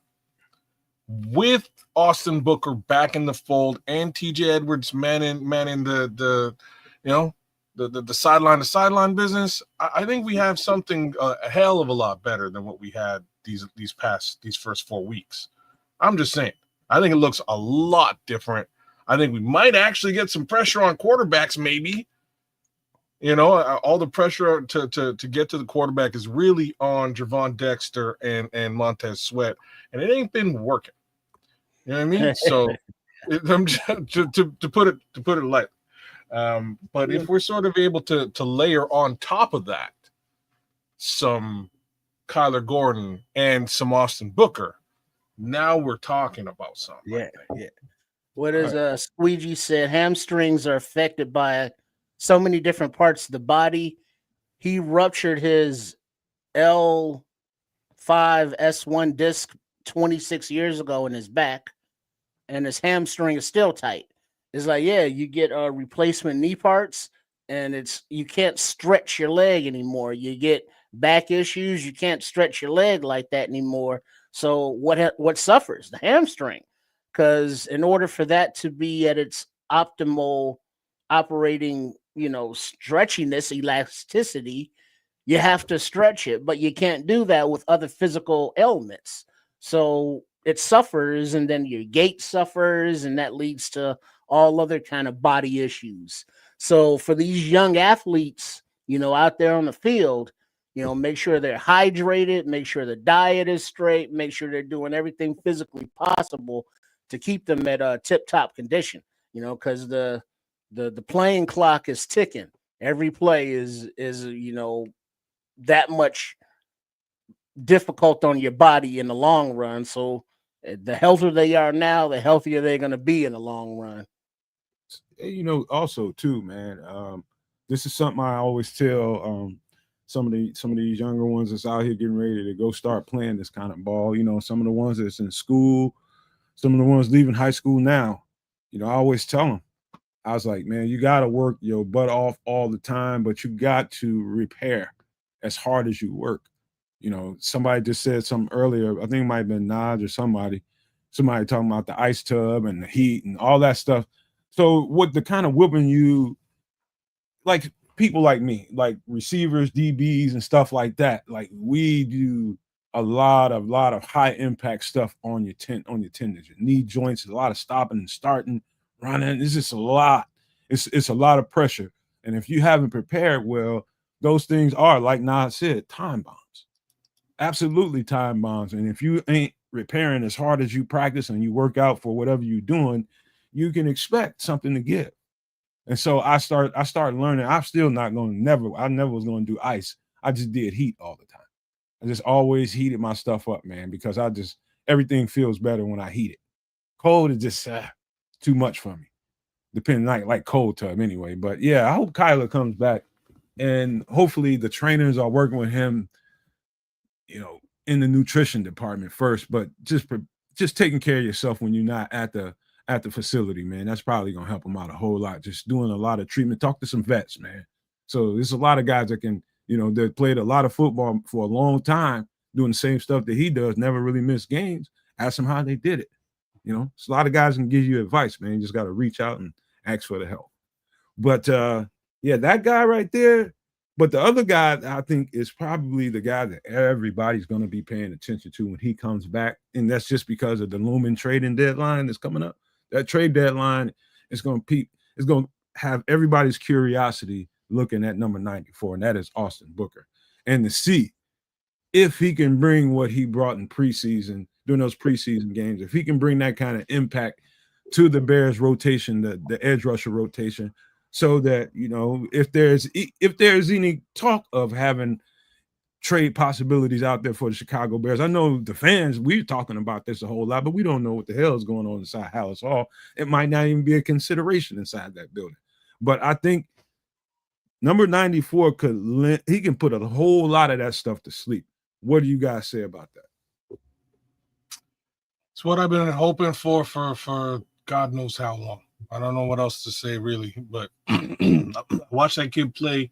with Austin Booker back in the fold and TJ Edwards manning the you know the sideline to sideline business, I think we have something a hell of a lot better than what we had these first 4 weeks. I'm just saying. I think it looks a lot different. I think we might actually get some pressure on quarterbacks, maybe. You know, all the pressure to get to the quarterback is really on Javon Dexter and Montez Sweat, and it ain't been working. You know what I mean? So, to put it light. But if we're sort of able to layer on top of that some Kyler Gordon and some Austin Booker, now we're talking about something. Yeah. What is Squeegee said? Hamstrings are affected by so many different parts of the body. He ruptured his L5S1 disc 26 years ago in his back, and his hamstring is still tight. It's like, yeah, you get replacement knee parts, and you can't stretch your leg anymore. You get back issues, you can't stretch your leg like that anymore. So what suffers? The hamstring. Because in order for that to be at its optimal operating, stretchiness, elasticity, you have to stretch it, but you can't do that with other physical ailments. So it suffers, and then your gait suffers, and that leads to all other kind of body issues. So for these young athletes, out there on the field, make sure they're hydrated, make sure the diet is straight, make sure they're doing everything physically possible to keep them at tip-top condition, because the playing clock is ticking. Every play is that much difficult on your body in the long run. So the healthier they are now, the healthier they're going to be in the long run. Also too, man, this is something I always tell some of these younger ones that's out here getting ready to go start playing this kind of ball. Some of the ones that's in school, some of the ones leaving high school now. I always tell them, I was like, man, you got to work your butt off all the time, but you got to repair as hard as you work. Somebody just said something earlier. I think it might have been Naj or somebody talking about the ice tub and the heat and all that stuff. So what the kind of whooping you, like people like me, like receivers, DBs and stuff like that, like we do a lot of high impact stuff on your tendons, your knee joints, a lot of stopping and starting, running. It's just a lot. It's a lot of pressure. And if you haven't prepared well, those things are, like Nas said, time bombs. Absolutely time bombs. And if you ain't repairing as hard as you practice and you work out for whatever you're doing, you can expect something to give. And so I started learning. I'm still not going to I never was going to do ice. I just did heat all the time. I just always heated my stuff up, man, because everything feels better when I heat it. Cold is just too much for me. Depending, like cold tub anyway. But yeah, I hope Kyler comes back, and hopefully the trainers are working with him, in the nutrition department first, but just taking care of yourself when you're not at the facility, man. That's probably gonna help him out a whole lot. Just doing a lot of treatment. Talk to some vets, man. So there's a lot of guys that can, that played a lot of football for a long time, doing the same stuff that he does, never really missed games. Ask them how they did it. It's a lot of guys can give you advice, man. You just got to reach out and ask for the help. But yeah, that guy right there. But the other guy, I think, is probably the guy that everybody's going to be paying attention to when he comes back. And that's just because of the looming trading deadline that's coming up. That trade deadline is going to have everybody's curiosity looking at number 94, and that is Austin Booker. And to see if he can bring what he brought in preseason, during those preseason games, if he can bring that kind of impact to the Bears rotation, the edge rusher rotation, so that, if there's any talk of having trade possibilities out there for the Chicago Bears. I know the fans, we're talking about this a whole lot, but we don't know what the hell is going on inside Hallis Hall. It might not even be a consideration inside that building. But I think number 94 he can put a whole lot of that stuff to sleep. What do you guys say about that? It's what I've been hoping for God knows how long. I don't know what else to say really, but watch that kid play.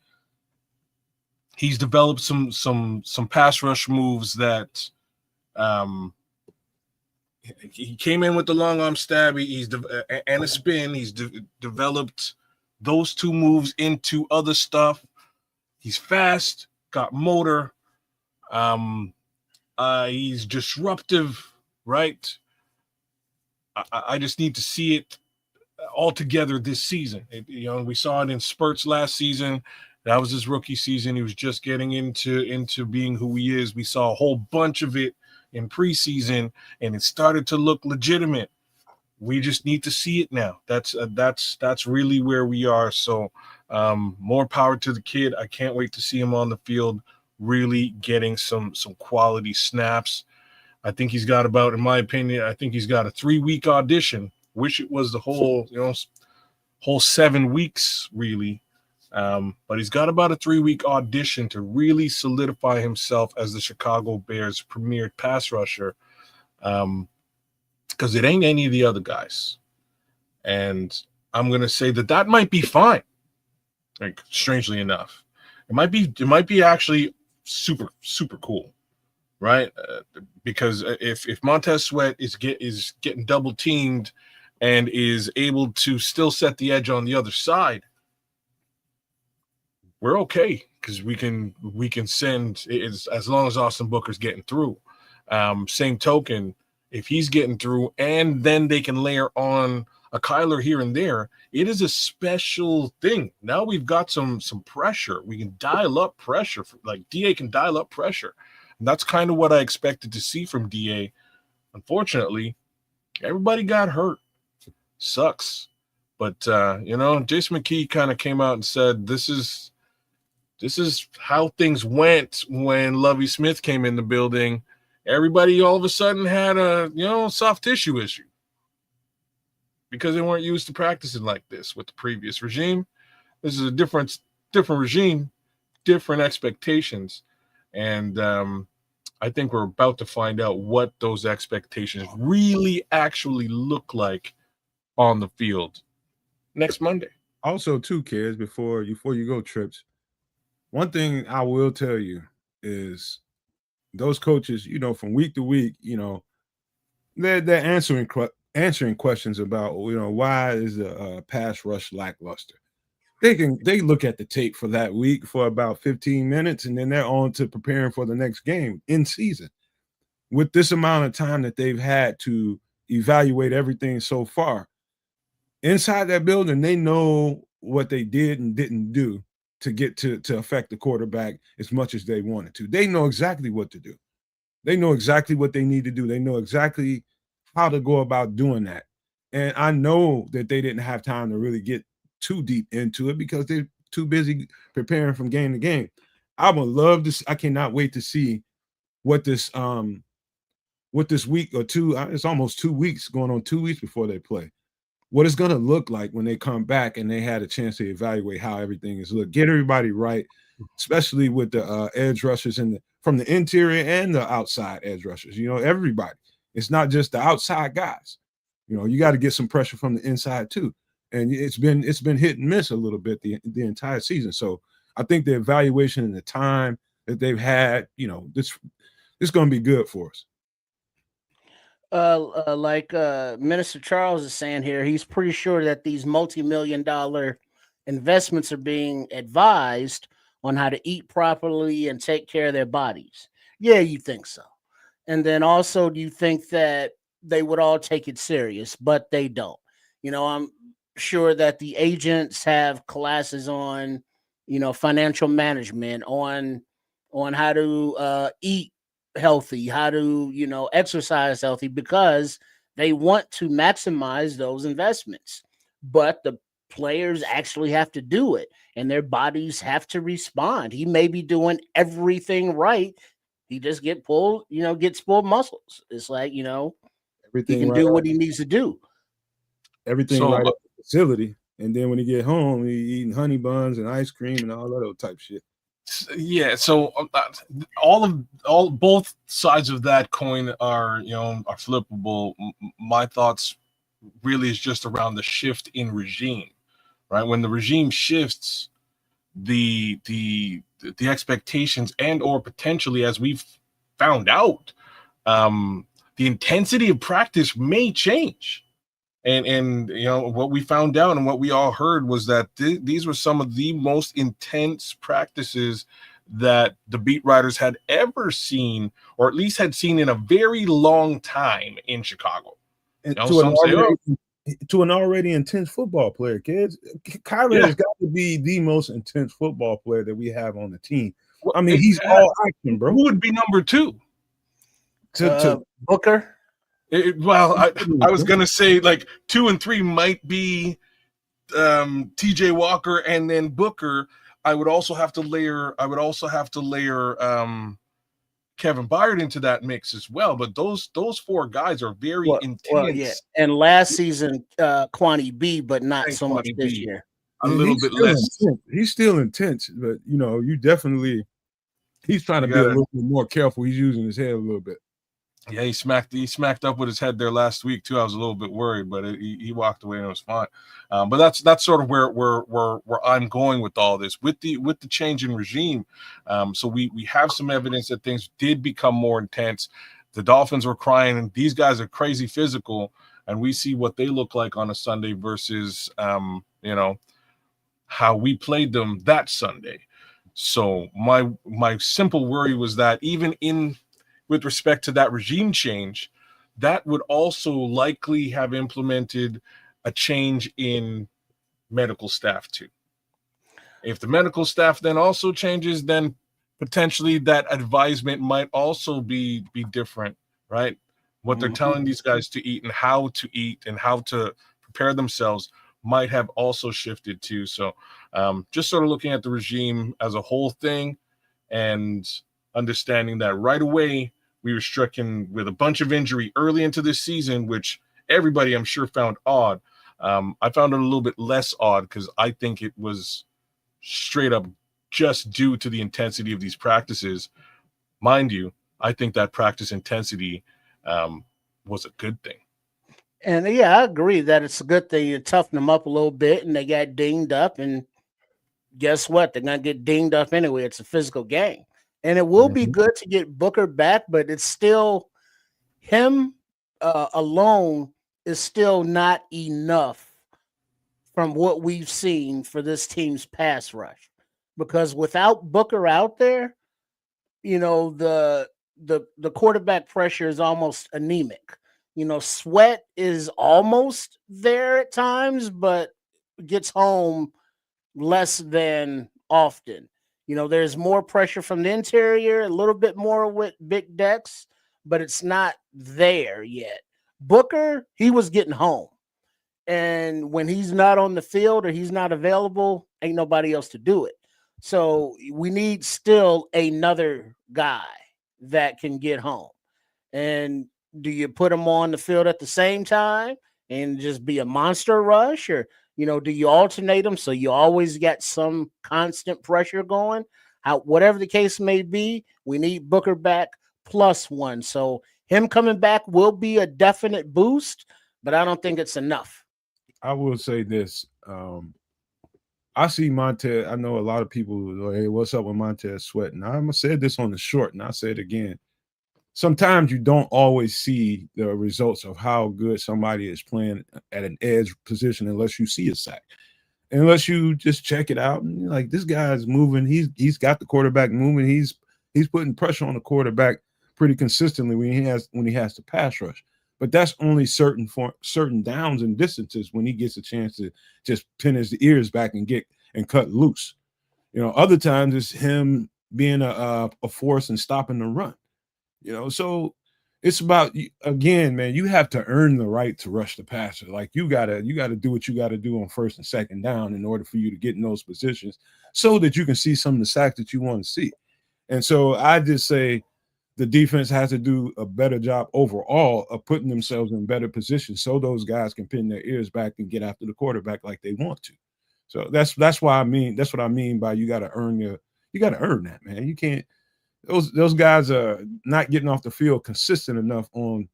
He's developed some pass rush moves that he came in with the long arm stab. And a spin. He's developed those two moves into other stuff. He's fast, got motor. He's disruptive, right? I just need to see it all together this season. We saw it in spurts last season. That was his rookie season. He was just getting into being who he is. We saw a whole bunch of it in preseason, and it started to look legitimate. We just need to see it now. That's really where we are. So more power to the kid. I can't wait to see him on the field, really getting some quality snaps. I think he's got about, in my opinion, I think he's got a 3-week audition. Wish it was the whole 7 weeks really. But he's got about a 3-week audition to really solidify himself as the Chicago Bears' premier pass rusher. Because it ain't any of the other guys. And I'm going to say that might be fine. Like, strangely enough, it might be actually super, super cool. Right. Because if Montez Sweat is getting double teamed and is able to still set the edge on the other side, we're okay, because we can send it as long as Austin Booker's getting through. Same token, if he's getting through and then they can layer on a Kyler here and there, it is a special thing. Now we've got some pressure. We can dial up pressure. Like DA can dial up pressure. And that's kind of what I expected to see from DA. Unfortunately, everybody got hurt. Sucks. But Jason McKee kind of came out and said this is how things went when Lovie Smith came in the building. Everybody all of a sudden had a soft tissue issue because they weren't used to practicing like this with the previous regime. This is a different regime, different expectations, and I think we're about to find out what those expectations really actually look like on the field next Monday. Also, too, kids, before you go, Trips, one thing I will tell you is those coaches, from week to week, they're answering questions about, why is the pass rush lackluster. They look at the tape for that week for about 15 minutes, and then they're on to preparing for the next game in season. With this amount of time that they've had to evaluate everything so far, inside that building, they know what they did and didn't do to get to affect the quarterback as much as they wanted to. They know exactly what to do. They know exactly what they need to do. They know exactly how to go about doing that. And I know that they didn't have time to really get too deep into it because they're too busy preparing from game to game. I would love to. I cannot wait to see what this week or two. It's almost 2 weeks, going on 2 weeks before they play. What it's going to look like when they come back and they had a chance to evaluate how everything is look. Get everybody right, especially with the edge rushers from the interior and the outside edge rushers. Everybody. It's not just the outside guys. You got to get some pressure from the inside too. And it's been hit and miss a little bit the entire season. So I think the evaluation and the time that they've had, this going to be good for us. Like Minister Charles is saying here, he's pretty sure that these multi-million-dollar investments are being advised on how to eat properly and take care of their bodies. Yeah, you think so. And then also, do you think that they would all take it serious? But they don't. I'm sure that the agents have classes on, financial management, on how to eat healthy, how to, exercise healthy, because they want to maximize those investments. But the players actually have to do it, and their bodies have to respond. He may be doing everything right. He just gets pulled muscles. It's like, he Everything can right, do what he needs to do. everything So right at the facility, and then when he get home, he eating honey buns and ice cream and all that other type shit. yeah, so both sides of that coin are flippable. My thoughts really is just around the shift in regime, right? When the regime shifts, the expectations and or potentially, as we've found out, the intensity of practice may change. And what we found out and what we all heard was that these were some of the most intense practices that the beat writers had ever seen, or at least had seen in a very long time in Chicago. And Some say, oh, to an already intense football player, kids, Kyler yeah, has got to be the most intense football player that we have on the team. well, I mean, he's all action, bro. who would be number two? Booker. I was gonna say like 2 and 3 might be TJ Walker and then Booker. I would also have to layer Kevin Byard into that mix as well. But those four guys are very intense. Well, yeah. And last season, Kwani B, but not so much this year. A little bit less. He's still intense, but you definitely he's trying to be a little bit more careful. He's using his head a little bit. Yeah, he smacked up with his head there last week too. I was a little bit worried, but he walked away and it was fine. But that's sort of where I'm going with all this, with the change in regime. So we have some evidence that things did become more intense. The Dolphins were crying, and these guys are crazy physical, and we see what they look like on a Sunday versus how we played them that Sunday. So my simple worry was that even with respect to that regime change, that would also likely have implemented a change in medical staff too. If the medical staff then also changes, then potentially that advisement might also be different, right? What they're telling these guys to eat and how to prepare themselves might have also shifted too. So just sort of looking at the regime as a whole thing and understanding that right away we were stricken with a bunch of injury early into this season, which everybody I'm sure found odd. I found it a little bit less odd because I think it was straight up just due to the intensity of these practices. Mind you, I think that practice intensity was a good thing. And yeah, I agree that it's a good thing. You toughen them up a little bit, and they got dinged up. And guess what? They're gonna get dinged up anyway. It's a physical game, and it will be good to get Booker back, but it's still him alone is still not enough from what we've seen for this team's pass rush. Because without Booker out there, the quarterback pressure is almost anemic. Sweat is almost there at times, but gets home less than often. There's more pressure from the interior, a little bit more with Big Dex, but it's not there yet. Booker, he was getting home. And when he's not on the field or he's not available, ain't nobody else to do it. So we need still another guy that can get home. And do you put him on the field at the same time and just be a monster rush, or do you alternate them so you always got some constant pressure going? Whatever the case may be, we need Booker back +1. So him coming back will be a definite boost, but I don't think it's enough. I will say this. I see Montez. I know a lot of people go, hey, what's up with Montez Sweat? And I said this on the short, and I say it again. Sometimes you don't always see the results of how good somebody is playing at an edge position unless you see a sack, unless you just check it out and you're like, this guy's moving. He's got the quarterback moving. He's putting pressure on the quarterback pretty consistently when he has to pass rush. But that's only certain downs and distances when he gets a chance to just pin his ears back and cut loose. Other times it's him being a force and stopping the run. So it's about, again, man, you have to earn the right to rush the passer. Like you gotta do what you gotta do on first and second down in order for you to get in those positions so that you can see some of the sacks that you want to see. And so I just say the defense has to do a better job overall of putting themselves in better positions so those guys can pin their ears back and get after the quarterback like they want to. So that's why I mean, that's what I mean by you got to earn that, man. You can't, those guys are not getting off the field consistent enough on,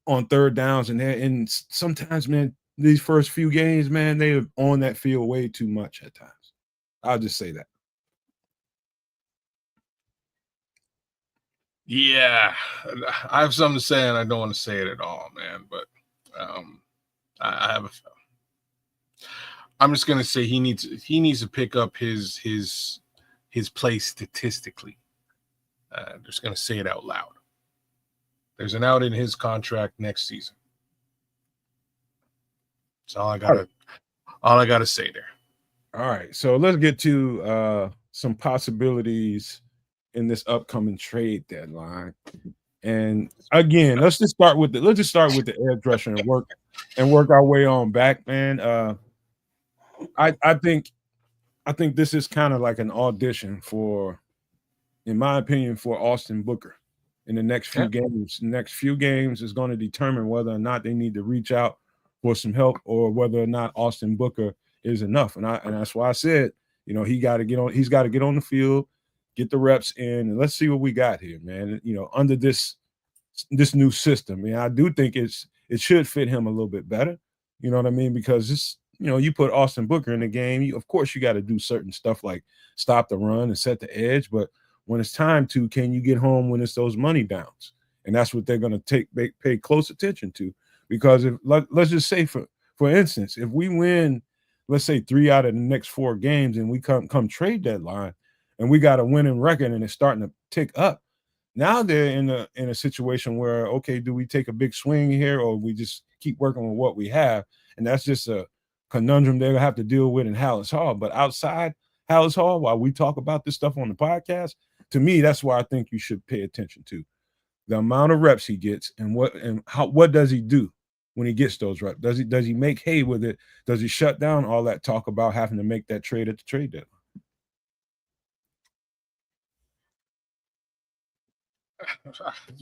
on third downs, and sometimes, man, these first few games, man, they're on that field way too much at times. I'll just say that. Yeah, I have something to say, and I don't want to say it at all, man. But I have I'm just gonna say he needs to pick up his play statistically. I'm just gonna say it out loud. There's an out in his contract next season. That's all I gotta say there. All right, so let's get to some possibilities in this upcoming trade deadline. And again, let's just start with the edge rusher and work our way on back, man. I think this is kind of like an audition for, in my opinion, for Austin Booker in the next few games. The next few games is going to determine whether or not they need to reach out for some help or whether or not Austin Booker is enough. And that's why I said, he's got to get on the field, get the reps in, and let's see what we got here, man. Under this new system. I mean, I do think it should fit him a little bit better. You know what I mean? Because this, you put Austin Booker in the game, of course you got to do certain stuff like stop the run and set the edge. But when it's time to, can you get home when it's those money downs? And that's what they're going to pay close attention to. Because let's just say, for instance, if we win, let's say 3 out of the next 4 games, and we come trade deadline, and we got a winning record, and it's starting to tick up. Now they're in a situation where, okay, do we take a big swing here, or we just keep working with what we have? And that's just a conundrum they're gonna have to deal with in Hallis Hall. But outside Hallis Hall, while we talk about this stuff on the podcast, to me, that's why I think you should pay attention to the amount of reps he gets and what does he do when he gets those reps? Does he make hay with it? Does he shut down all that talk about having to make that trade at the trade deadline?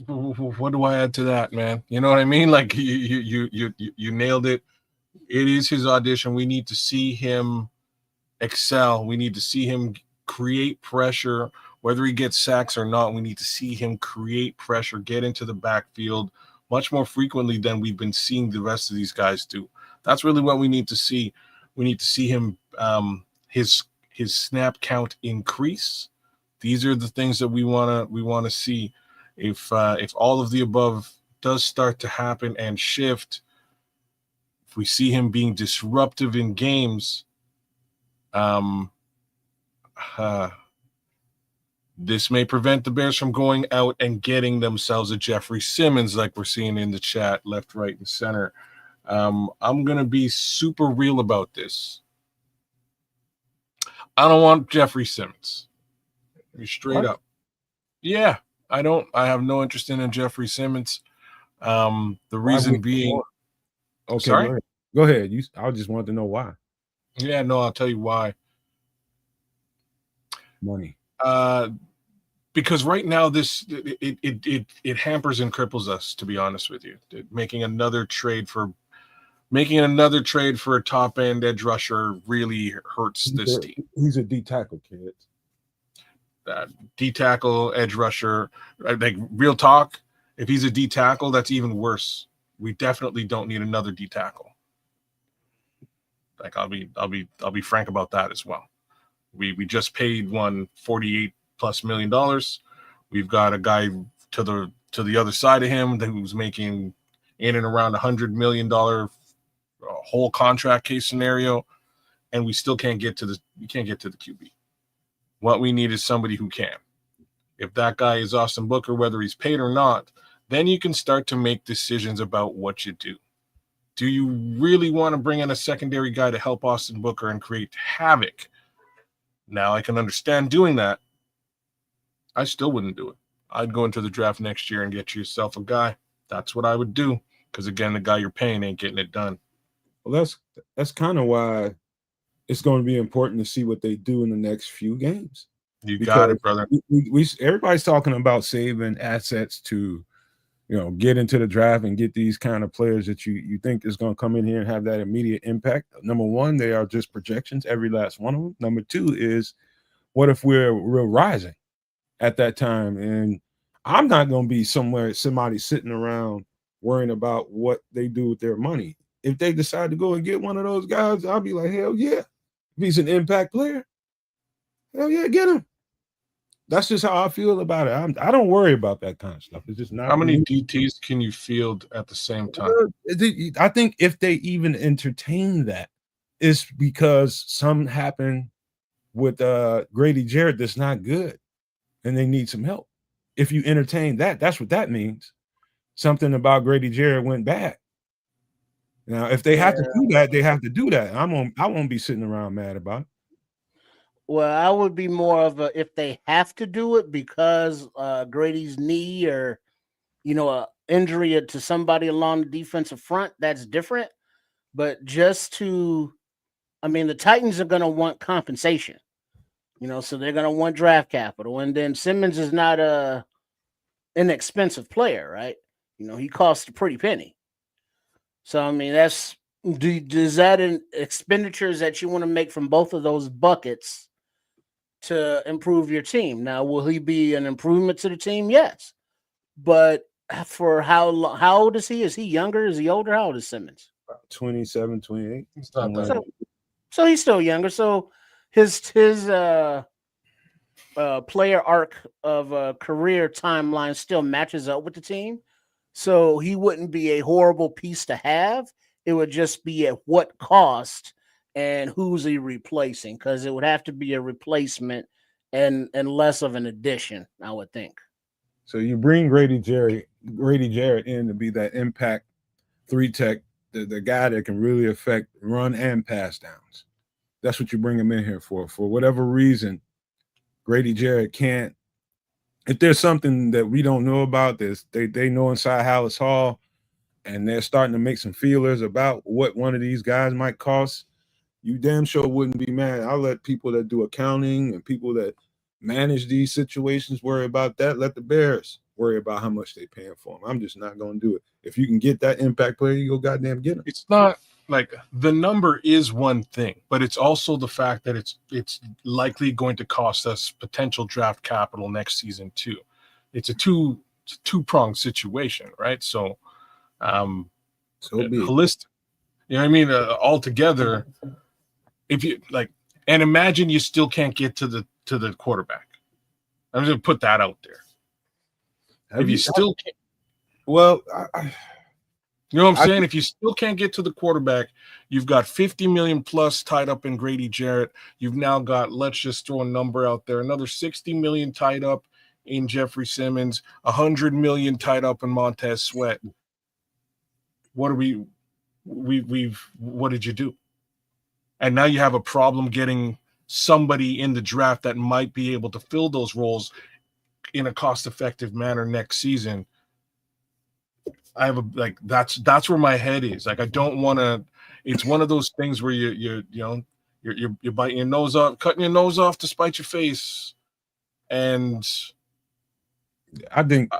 What do I add to that, man? You know what I mean? Like you nailed it. It is his audition. We need to see him excel. We need to see him create pressure, whether he gets sacks or not. We need to see him create pressure, get into the backfield much more frequently than we've been seeing the rest of these guys do. That's really what we need to see. We need to see him his snap count increase. These are the things that we want to see. If all of the above does start to happen and shift, if we see him being disruptive in games, this may prevent the Bears from going out and getting themselves a Jeffrey Simmons like we're seeing in the chat, left, right, and center. I'm going to be super real about this. I don't want Jeffrey Simmons. Be straight up. Yeah, I don't. I have no interest in Jeffrey Simmons. The reason being, okay, sorry, go ahead. I just wanted to know why. Yeah, no, I'll tell you why. Money. Because right now it hampers and cripples us. To be honest with you, making another trade for a top end edge rusher really hurts this team. He's a D tackle, kid. D tackle, edge rusher, like real talk. If he's a D tackle, that's even worse. We definitely don't need another D tackle. Like I'll be frank about that as well. We just paid one $48+ million. We've got a guy to the other side of him who's making in and around $100 million whole contract case scenario, and we still can't get to the QB. What we need is somebody who can. If that guy is Austin Booker, whether he's paid or not, then you can start to make decisions about what you do. Do you really want to bring in a secondary guy to help Austin Booker and create havoc? Now, I can understand doing that. I still wouldn't do it. I'd go into the draft next year and get yourself a guy. That's what I would do. Because again, the guy you're paying ain't getting it done. Well, that's kind of why it's going to be important to see what they do in the next few games. You got it, brother. Everybody's talking about saving assets to, get into the draft and get these kind of players that you think is going to come in here and have that immediate impact. Number one, they are just projections, every last one of them. Number two is, what if we're rising at that time? And I'm not going to be somebody sitting around worrying about what they do with their money. If they decide to go and get one of those guys, I'll be like, hell yeah. If he's an impact player, hell yeah, get him. That's just how I feel about it. I don't worry about that kind of stuff. It's just not. How many DTs can you field at the same time? I think if they even entertain that, it's because something happened with Grady Jarrett that's not good, and they need some help. If you entertain that, that's what that means. Something about Grady Jarrett went bad. Now, if they have to do that, they have to do that. I won't be sitting around mad about it. Well, I would be more of a if they have to do it because Grady's knee or a injury to somebody along the defensive front, that's different. But just the Titans are going to want compensation, so they're going to want draft capital. And then Simmons is not a inexpensive player, right? He costs a pretty penny. So, is that in expenditures that you want to make from both of those buckets to improve your team? Now, will he be an improvement to the team? Yes. But for how old is he? Is he younger? Is he older? How old is Simmons? 27, 28. It's not that. So he's still younger. So his player arc of career timeline still matches up with the team. So he wouldn't be a horrible piece to have. It would just be at what cost and who's he replacing, because it would have to be a replacement and less of an addition, I would think. So you bring Grady Jarrett in to be that impact 3-tech, the guy that can really affect run and pass downs. That's what you bring him in here for. For whatever reason, Grady Jarrett can't. If there's something that we don't know about, they know inside Hallis Hall, and they're starting to make some feelers about what one of these guys might cost, you damn sure wouldn't be mad. I'll let people that do accounting and people that manage these situations worry about that. Let the Bears worry about how much they're paying for them. I'm just not going to do it. If you can get that impact player, you go goddamn get him. It's not like the number is one thing, but it's also the fact that it's likely going to cost us potential draft capital next season too. It's a two-pronged situation, right? So, holistic. You know what I mean? Altogether, if you like, and imagine you still can't get to the quarterback. I'm just gonna put that out there. If you still can't, well, you know what I'm saying? If you still can't get to the quarterback, you've got 50 million plus tied up in Grady Jarrett. You've now got, let's just throw a number out there, another 60 million tied up in Jeffrey Simmons, 100 million tied up in Montez Sweat. What did you do? And now you have a problem getting somebody in the draft that might be able to fill those roles in a cost-effective manner next season. That's where my head is. Like, I don't want to. It's one of those things where you're biting your nose off, cutting your nose off to spite your face, and I think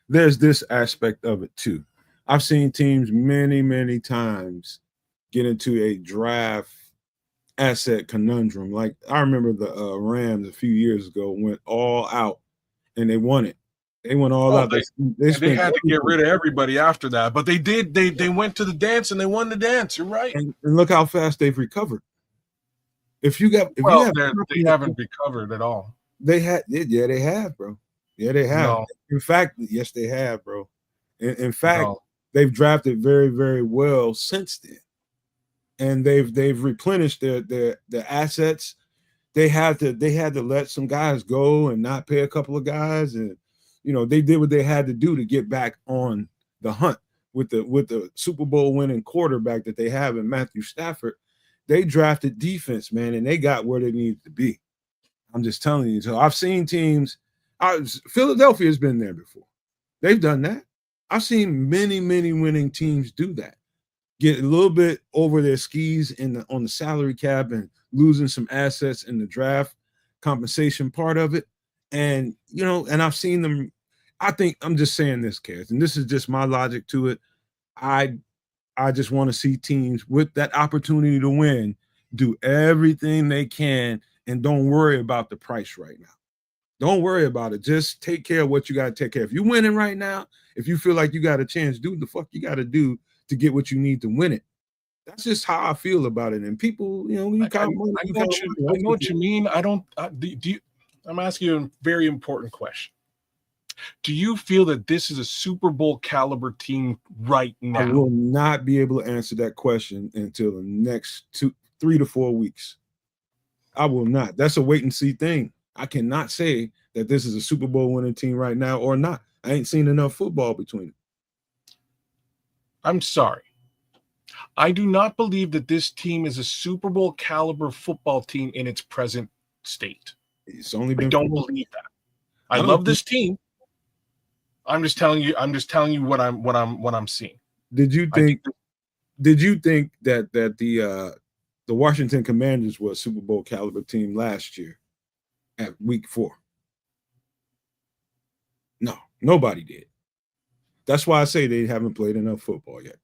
there's this aspect of it too. I've seen teams many times get into a draft asset conundrum. Like, I remember the Rams a few years ago went all out and they won it. They went all out. They had to get rid of everybody after that, but they did. They went to the dance and they won the dance. You're right. And look how fast they've recovered. They haven't recovered at all. They have, bro. Yeah, they have. No. In fact, yes, they have, bro. In fact, they've drafted very, very well since then, and they've replenished their assets. They had to let some guys go and not pay a couple of guys, and they did what they had to do to get back on the hunt with the Super Bowl winning quarterback that they have in Matthew Stafford. They drafted defense, man, and they got where they needed to be. I'm just telling you. So I've seen teams Philadelphia has been there before. They've done that. I've seen many, many winning teams do that. Get a little bit over their skis on the salary cap and losing some assets in the draft compensation part of it. And, and I've seen them. I think I'm just saying this, Kaz, and this is just my logic to it. I just want to see teams with that opportunity to win do everything they can and don't worry about the price right now. Don't worry about it. Just take care of what you got to take care of. If you're winning right now, if you feel like you got a chance, do the fuck you got to do to get what you need to win it. That's just how I feel about it. And people, I know what you mean. I'm asking you a very important question. Do you feel that this is a Super Bowl caliber team right now? I will not be able to answer that question until the next 3 to 4 weeks. I will not. That's a wait and see thing. I cannot say that this is a Super Bowl winning team right now or not. I ain't seen enough football between them. I'm sorry. I do not believe that this team is a Super Bowl caliber football team in its present state. It's only been. I don't believe that. I love this team. I'm just telling you what I'm seeing. Did you think that the Washington Commanders were a Super Bowl caliber team last year at week 4? No, nobody did. That's why I say they haven't played enough football yet.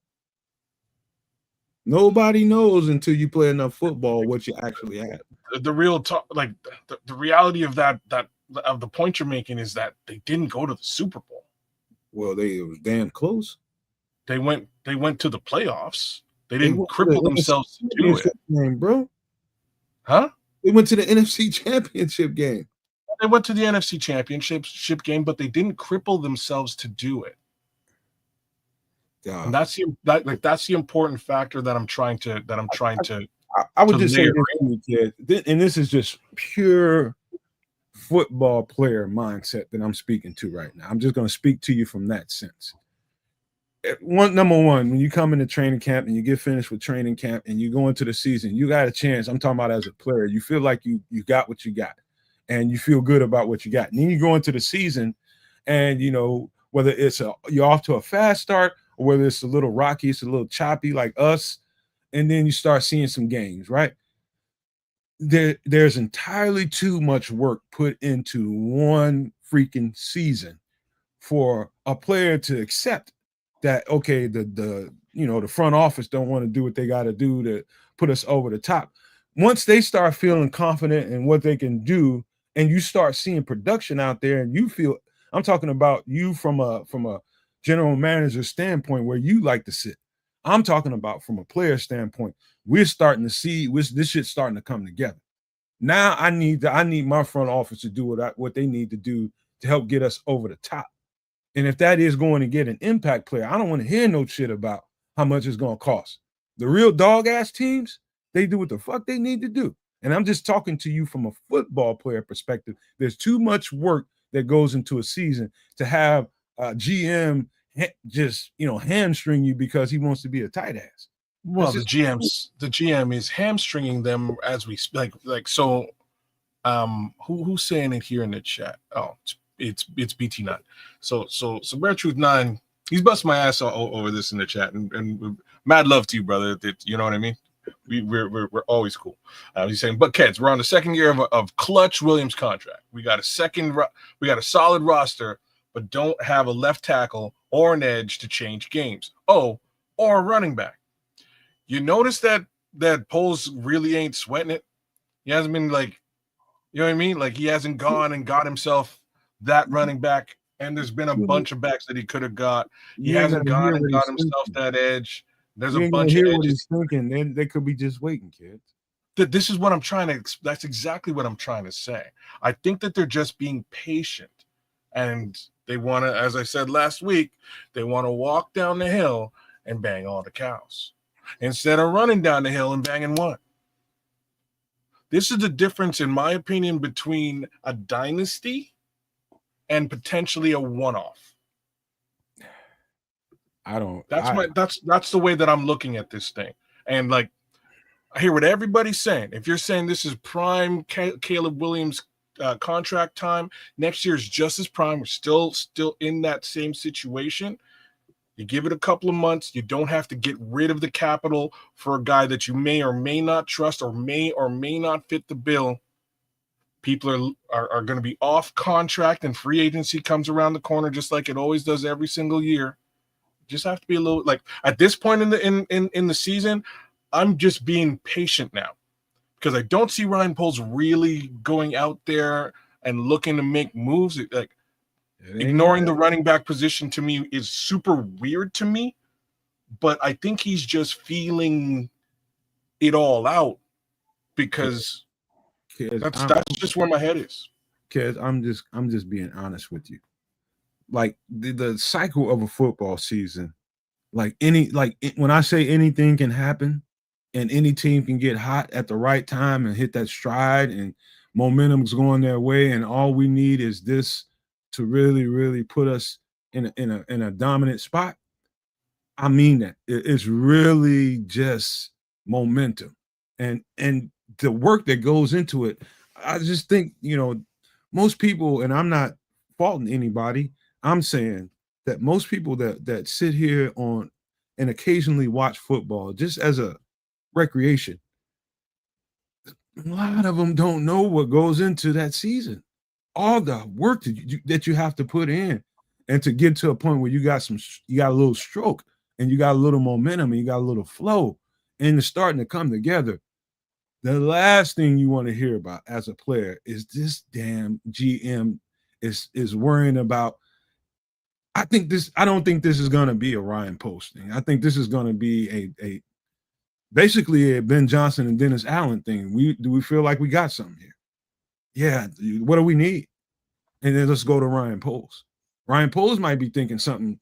Nobody knows until you play enough football what you actually have. The real talk, like the reality of that of the point you're making is that they didn't go to the Super Bowl. Well, it was damn close. They went to the playoffs. They didn't cripple themselves to do it, game, bro. Huh? They went to the NFC Championship game. They went to the NFC Championship game, but they didn't cripple themselves to do it. And that's the important factor that I'm trying to. I would just say this, kid, and this is just pure football player mindset that I'm speaking to right now. I'm just going to speak to you from that sense. Number one, when you come into training camp and you get finished with training camp and you go into the season, you got a chance. I'm talking about as a player. You feel like you got what you got, and you feel good about what you got. And then you go into the season, and whether you're off to a fast start or whether it's a little rocky, it's a little choppy like us, and then you start seeing some games, right? There's entirely too much work put into one freaking season for a player to accept that, okay, the front office don't want to do what they got to do to put us over the top. Once they start feeling confident in what they can do, and you start seeing production out there, and you feel, I'm talking about you from a general manager standpoint where you like to sit. I'm talking about from a player standpoint. We're starting to see this shit's starting to come together. Now I need my front office to do what they need to do to help get us over the top. And if that is going to get an impact player, I don't want to hear no shit about how much it's going to cost. The real dog ass teams, they do what the fuck they need to do. And I'm just talking to you from a football player perspective. There's too much work that goes into a season to have a GM just, hamstring you because he wants to be a tight ass. Well, the GM is hamstringing them as we speak. Like so. Who's saying it here in the chat? Oh, it's BT9. So Rare Truth 9, he's busting my ass over this in the chat, and mad love to you, brother. You know what I mean? We're always cool. He's saying, but kids, we're on the second year of Clutch Williams contract. We got a solid roster, but don't have a left tackle or an edge to change games. Oh, or a running back. You notice that Poles really ain't sweating it. He hasn't been like, you know what I mean? Like he hasn't gone and got himself that running back. And there's been a bunch of backs that he could have got. He hasn't gone and got himself that edge. There's a bunch of edges. What he's thinking. Then they could be just waiting, kids. This is what I'm trying to. That's exactly what I'm trying to say. I think that they're just being patient, and they want to, as I said last week, they want to walk down the hill and bang all the cows instead of running down the hill and banging one. This is the difference, in my opinion, between a dynasty and potentially a one-off. That's the way that I'm looking at this thing. And like, I hear what everybody's saying. If you're saying this is prime Caleb Williams contract time. Next year is just as prime. We're still in that same situation. You give it a couple of months. You don't have to get rid of the capital for a guy that you may or may not trust or may not fit the bill. People are going to be off contract, and free agency comes around the corner just like it always does every single year. Just have to be a little, like, at this point in the season, I'm just being patient now because I don't see Ryan Poles really going out there and looking to make moves. Like, ignoring the running back position to me is super weird to me, but I think he's just feeling it all out because that's just where my head is. Kids, I'm just being honest with you. Like the cycle of a football season, when I say anything can happen and any team can get hot at the right time and hit that stride and momentum's going their way, and all we need is this to really, really put us in a dominant spot. I mean that. It's really just momentum and the work that goes into it. I just think, most people, and I'm not faulting anybody, I'm saying that most people that sit here on and occasionally watch football just as a recreation, a lot of them don't know what goes into that season. All the work that you have to put in, and to get to a point where you got a little stroke and you got a little momentum and you got a little flow and it's starting to come together. The last thing you want to hear about as a player is this damn GM is worrying about. I don't think this is going to be a Ryan Poles thing. I think this is going to be a basically a Ben Johnson and Dennis Allen thing. Do we feel like we got something here? Yeah. What do we need? And then let's go to Ryan Poles. Ryan Poles might be thinking something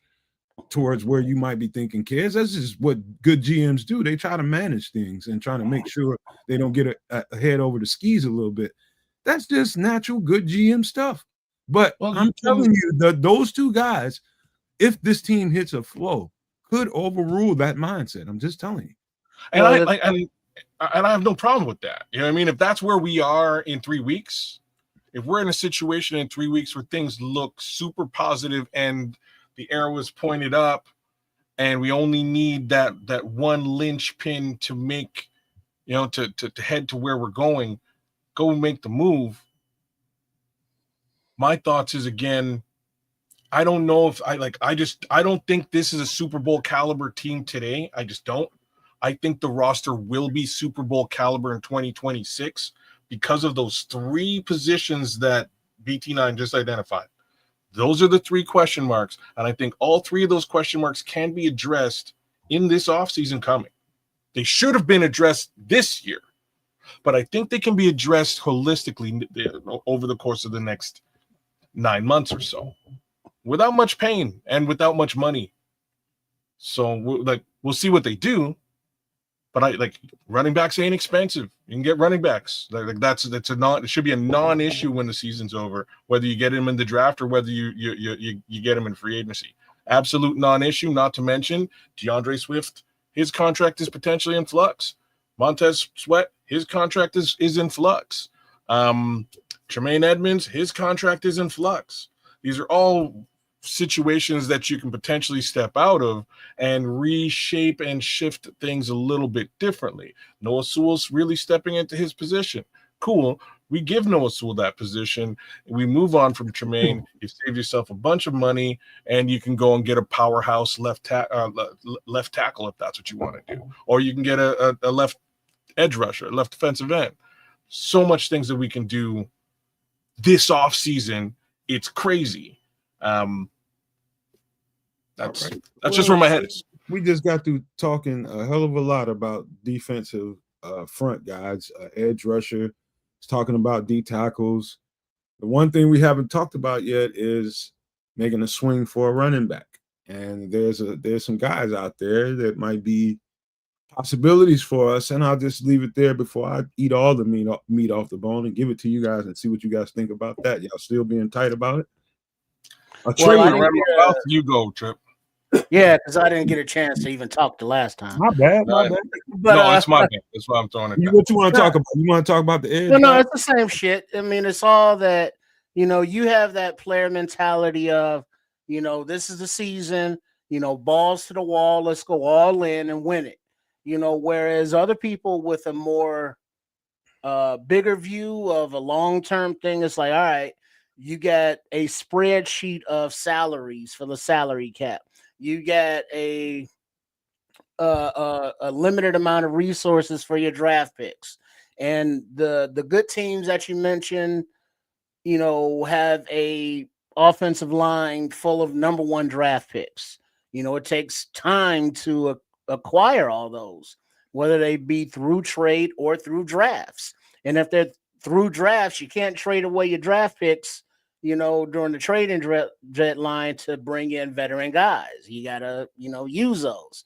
towards where you might be thinking, kids. That's just what good GMs do. They try to manage things and trying to make sure they don't get ahead over the skis a little bit. That's just natural good GM stuff. But I'm telling you that those two guys, if this team hits a flow, could overrule that mindset. I'm just telling you. And I have no problem with that. You know what I mean? If that's where we are in 3 weeks, if we're in a situation in 3 weeks where things look super positive and the arrow is pointed up and we only need that one linchpin to make, to head to where we're going, go and make the move. My thoughts is, again, I don't know if I don't think this is a Super Bowl caliber team today. I just don't. I think the roster will be Super Bowl caliber in 2026 because of those three positions that BT9 just identified. Those are the three question marks, and I think all three of those question marks can be addressed in this offseason coming. They should have been addressed this year, but I think they can be addressed holistically over the course of the next 9 months or so, without much pain and without much money. So we'll see what they do. But running backs ain't expensive. You can get running backs. It should be a non-issue when the season's over, whether you get him in the draft or whether you get him in free agency. Absolute non-issue. Not to mention DeAndre Swift, his contract is potentially in flux. Montez Sweat, his contract is in flux. Tremaine Edmonds, his contract is in flux. These are all situations that you can potentially step out of and reshape and shift things a little bit differently. Noah Sewell's really stepping into his position. Cool. We give Noah Sewell that position. We move on from Tremaine. You save yourself a bunch of money, and you can go and get a powerhouse left tackle if that's what you want to do. Or you can get a left edge rusher, left defensive end. So much things that we can do this offseason. It's crazy. That's just where my head is. We just got through talking a hell of a lot about defensive front guys, edge rusher. It's talking about D tackles. The one thing we haven't talked about yet is making a swing for a running back. And there's some guys out there that might be possibilities for us. And I'll just leave it there before I eat all the meat off the bone and give it to you guys and see what you guys think about that. Y'all still being tight about it? You go, Trip. Yeah, because I didn't get a chance to even talk the last time. My bad. But no, it's my bad. That's why I'm throwing it down. What you want to talk about? You want to talk about the edge? No, it's the same shit. I mean, it's all that, you have that player mentality of, this is the season, balls to the wall, let's go all in and win it. Whereas other people with a more bigger view of a long-term thing, it's like, all right, you got a spreadsheet of salaries for the salary cap. You got a limited amount of resources for your draft picks. And the good teams that you mentioned, have a offensive line full of number one draft picks. It takes time to acquire all those, whether they be through trade or through drafts. And if they're through drafts, you can't trade away your draft picks, during the trading deadline to bring in veteran guys. You gotta, use those.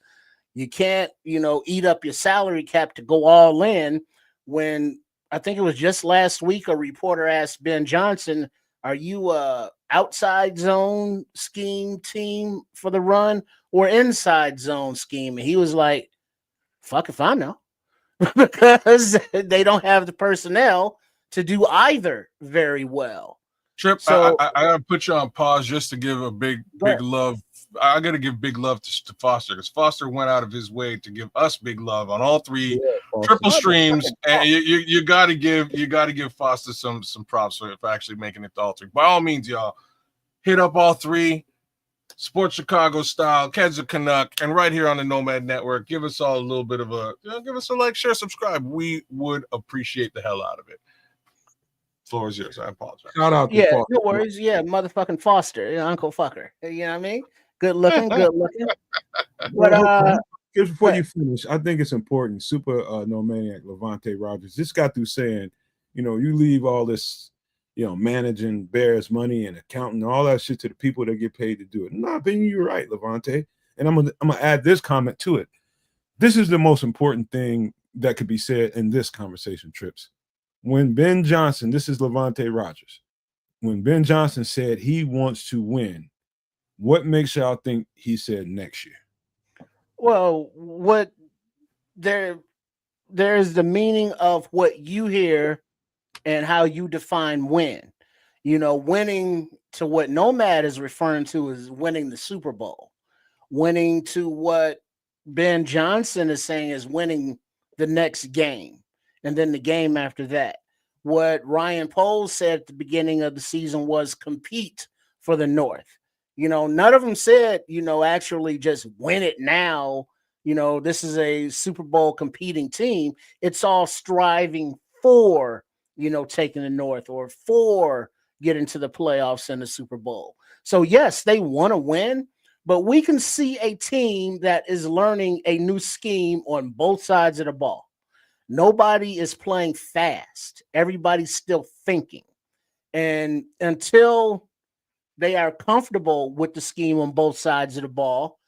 You can't, eat up your salary cap to go all in when I think it was just last week a reporter asked Ben Johnson, are you a outside zone scheme team for the run or inside zone scheme? And he was like, fuck if I know. Because they don't have the personnel to do either very well. Trip, So I gotta put you on pause just to give a big love. I gotta give big love to Foster, because Foster went out of his way to give us big love on all three triple streams, and you gotta give Foster some props for actually making it to all three. By all means, y'all, hit up all three. Sports Chicago style, Ked's a Canuck, and right here on the Nomad Network. Give us all a little bit of give us a like, share, subscribe. We would appreciate the hell out of it. Floor is yours. I apologize. Shout out to Foster. No worries. Yeah, motherfucking Foster, Uncle Fucker. You know what I mean? Good looking. But just before you finish, I think it's important. Super Nomaniac Levante Rogers just got through saying, you leave all this, managing Bears money and accounting, all that shit to the people that get paid to do it. In my opinion, you're right, Levante. And I'm gonna add this comment to it. This is the most important thing that could be said in this conversation, Trips. When Ben Johnson, this is Levante Rogers, when Ben Johnson said he wants to win, what makes y'all think he said next year? Well, what there's the meaning of what you hear and how you define win. Winning to what Nomad is referring to is winning the Super Bowl. Winning to what Ben Johnson is saying is winning the next game and then the game after that. What Ryan Poles said at the beginning of the season was compete for the North. None of them said, actually just win it now. This is a Super Bowl competing team. It's all striving for, taking the North or for getting to the playoffs and the Super Bowl. So, yes, they want to win, but we can see a team that is learning a new scheme on both sides of the ball. Nobody is playing fast. Everybody's still thinking. And until they are comfortable with the scheme on both sides of the ball,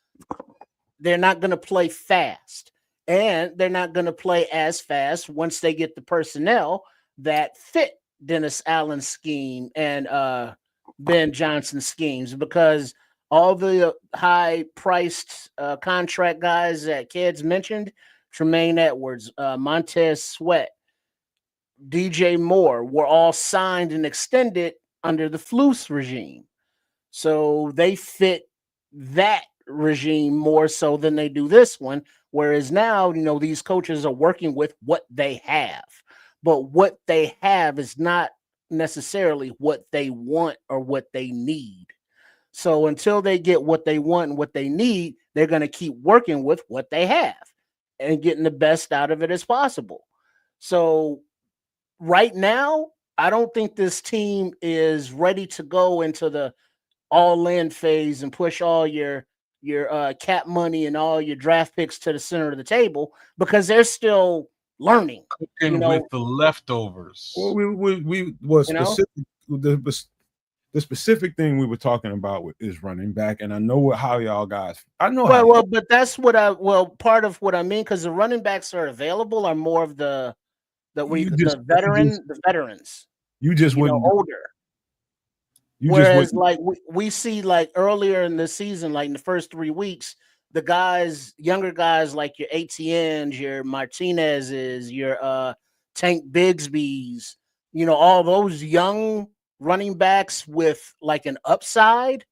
they're not going to play fast. And they're not going to play as fast once they get the personnel that fit Dennis Allen's scheme and Ben Johnson's schemes, because all the high-priced contract guys that Kids mentioned, Tremaine Edwards, Montez Sweat, DJ Moore, were all signed and extended under the Flus regime. So they fit that regime more so than they do this one. Whereas now, these coaches are working with what they have. But what they have is not necessarily what they want or what they need. So until they get what they want and what they need, they're going to keep working with what they have and getting the best out of it as possible. So right now, I don't think this team is ready to go into the all-in phase and push all your cap money and all your draft picks to the center of the table, because they're still learning. Cooking with the leftovers. Well, we was specific. The specific thing we were talking about is running back, and I know how y'all guys. I know. But that's what part of what I mean, because the running backs are available are more of the veterans. You just went older. Whereas, like we see, like earlier in the season, like in the first 3 weeks, the guys, younger guys like your ATNs, your Martinez's, your Tank Bigsby's, all those young running backs with like an upside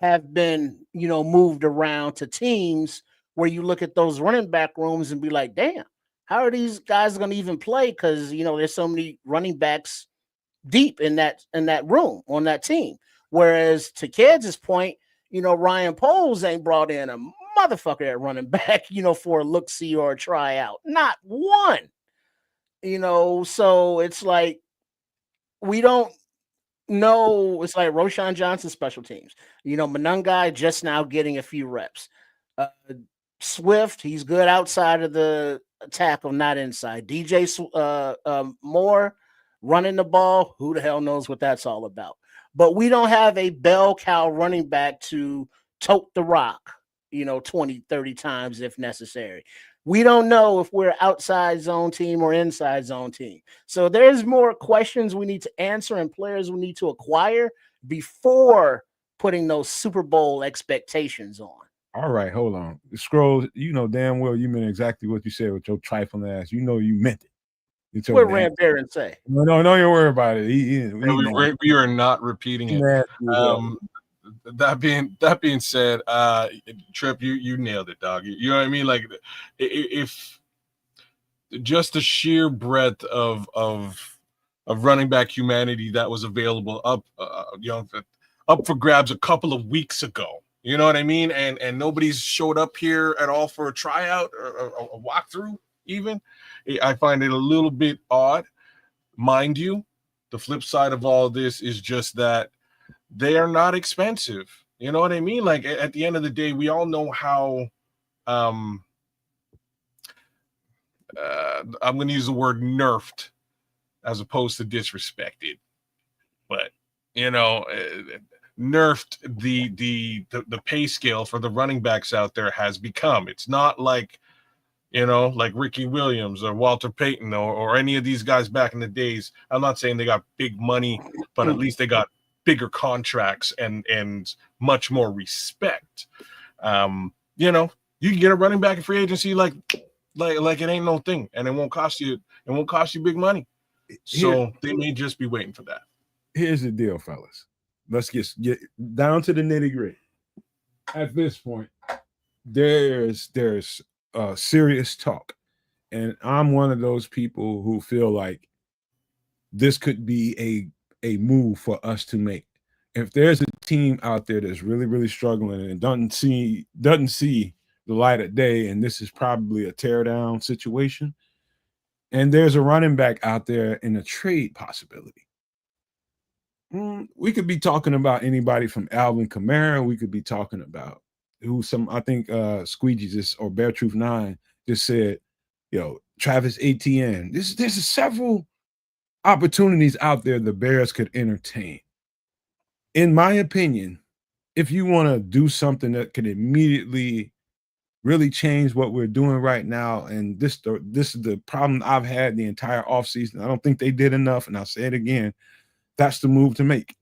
have been, moved around to teams where you look at those running back rooms and be like, damn, how are these guys going to even play? Because there's so many running backs deep in that room on that team. Whereas to Kids' point, Ryan Poles ain't brought in a motherfucker at running back, for a look-see or a tryout. Not one. So it's like we don't know. It's like Roshan Johnson special teams. Manungai just now getting a few reps. Swift, he's good outside of the tackle, not inside. DJ Moore running the ball, who the hell knows what that's all about. But we don't have a bell cow running back to tote the rock, 20, 30 times if necessary. We don't know if we're outside zone team or inside zone team. So there's more questions we need to answer and players we need to acquire before putting those Super Bowl expectations on. All right, hold on. Scrolls, damn well you meant exactly what you said with your trifling ass. You meant it. What Rand Barron say? No, don't worry about it. We are not repeating it. That being said, Trip, you nailed it, dog. You know what I mean? Like, if just the sheer breadth of running back humanity that was available up for grabs a couple of weeks ago. You know what I mean? And nobody's showed up here at all for a tryout or a walkthrough even. I find it a little bit odd. Mind you, the flip side of all this is just that they are not expensive. You know what I mean? Like, at the end of the day, we all know how I'm going to use the word nerfed as opposed to disrespected. But, nerfed the pay scale for the running backs out there has become. It's not like, like Ricky Williams or Walter Payton or any of these guys back in the days. I'm not saying they got big money, but at least they got bigger contracts and much more respect. You can get a running back in free agency like it ain't no thing, and it won't cost you big money. So they may just be waiting for that. Here's the deal, fellas. Let's get down to the nitty-gritty. At this point, there's serious talk, and I'm one of those people who feel like this could be a move for us to make. If there's a team out there that's really, really struggling and doesn't see the light of day, and this is probably a tear down situation, and there's a running back out there in a trade possibility. We could be talking about anybody from Alvin Kamara. We could be talking about I think Squeegee or Bear Truth 9 just said, Travis Etienne. There's several opportunities out there the Bears could entertain. In my opinion, if you want to do something that could immediately really change what we're doing right now, and this is the problem I've had the entire offseason. I don't think they did enough, and I'll say it again. That's the move to make.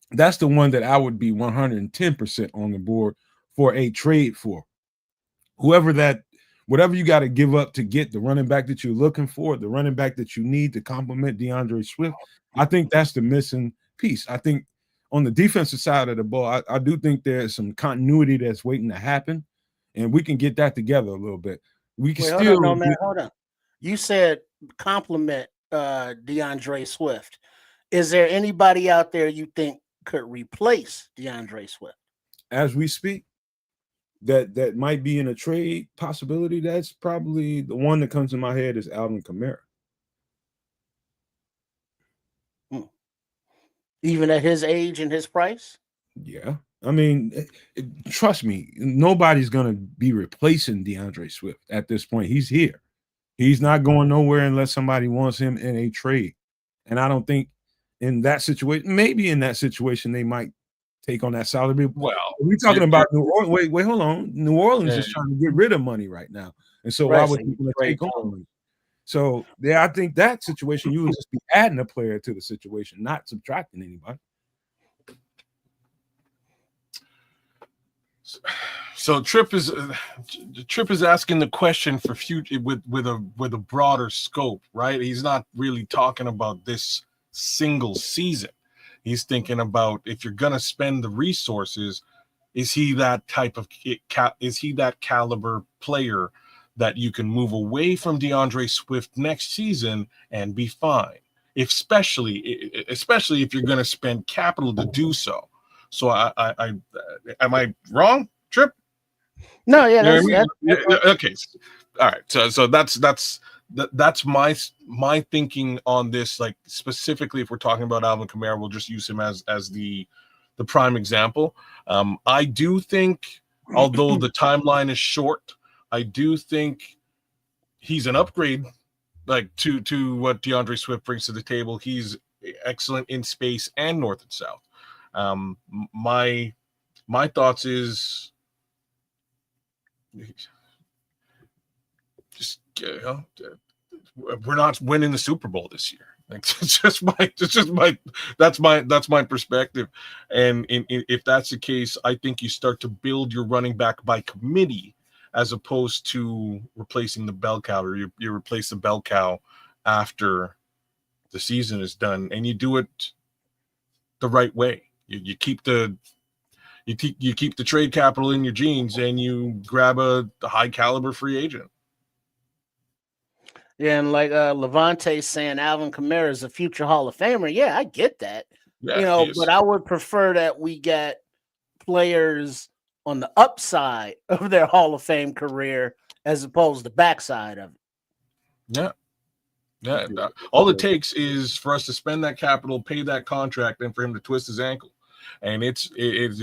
That's the one that I would be 110% on the board for a trade for. Whatever you got to give up to get the running back that you're looking for, the running back that you need to complement DeAndre Swift, I think that's the missing piece. I think on the defensive side of the ball, I do think there's some continuity that's waiting to happen, and we can get that together a little bit. We can hold on. You said complement DeAndre Swift. Is there anybody out there you think could replace DeAndre Swift? As we speak, that might be in a trade possibility. That's probably the one that comes to my head is Alvin Kamara. Even at his age and his price? Yeah. I mean, trust me, nobody's going to be replacing DeAndre Swift at this point. He's here. He's not going nowhere unless somebody wants him in a trade. And I don't think in that situation, maybe in that situation, they might take on that salary. Well, we're talking about New Orleans. Wait, hold on. New Orleans is trying to get rid of money right now. And so why would people take on money? So yeah, I think that situation, you would just be adding a player to the situation, not subtracting anybody. So Trip is asking the question for future with a broader scope, right? He's not really talking about this single season. He's thinking about, if you're gonna spend the resources, is he that caliber player that you can move away from DeAndre Swift next season and be fine, especially if you're gonna spend capital to do so. So I am I wrong, Trip? No, yeah, You know what I that's mean? that's Yeah, okay. All right. So that's my thinking on this. Like, specifically, if we're talking about Alvin Kamara, we'll just use him as the prime example. I do think, although the timeline is short, I do think he's an upgrade, like to what DeAndre Swift brings to the table. He's excellent in space and north and south. My thoughts is, just we're not winning the Super Bowl this year. Like, that's my perspective. And if that's the case, I think you start to build your running back by committee, as opposed to replacing the bell cow, or you replace the bell cow after the season is done, and you do it the right way. You keep the trade capital in your jeans, and you grab a high caliber free agent. Yeah, and like Levante saying Alvin Kamara is a future Hall of Famer. Yeah, I get that. Yeah, But I would prefer that we get players on the upside of their Hall of Fame career as opposed to the backside of it. Yeah. All it takes is for us to spend that capital, pay that contract, and for him to twist his ankle. And it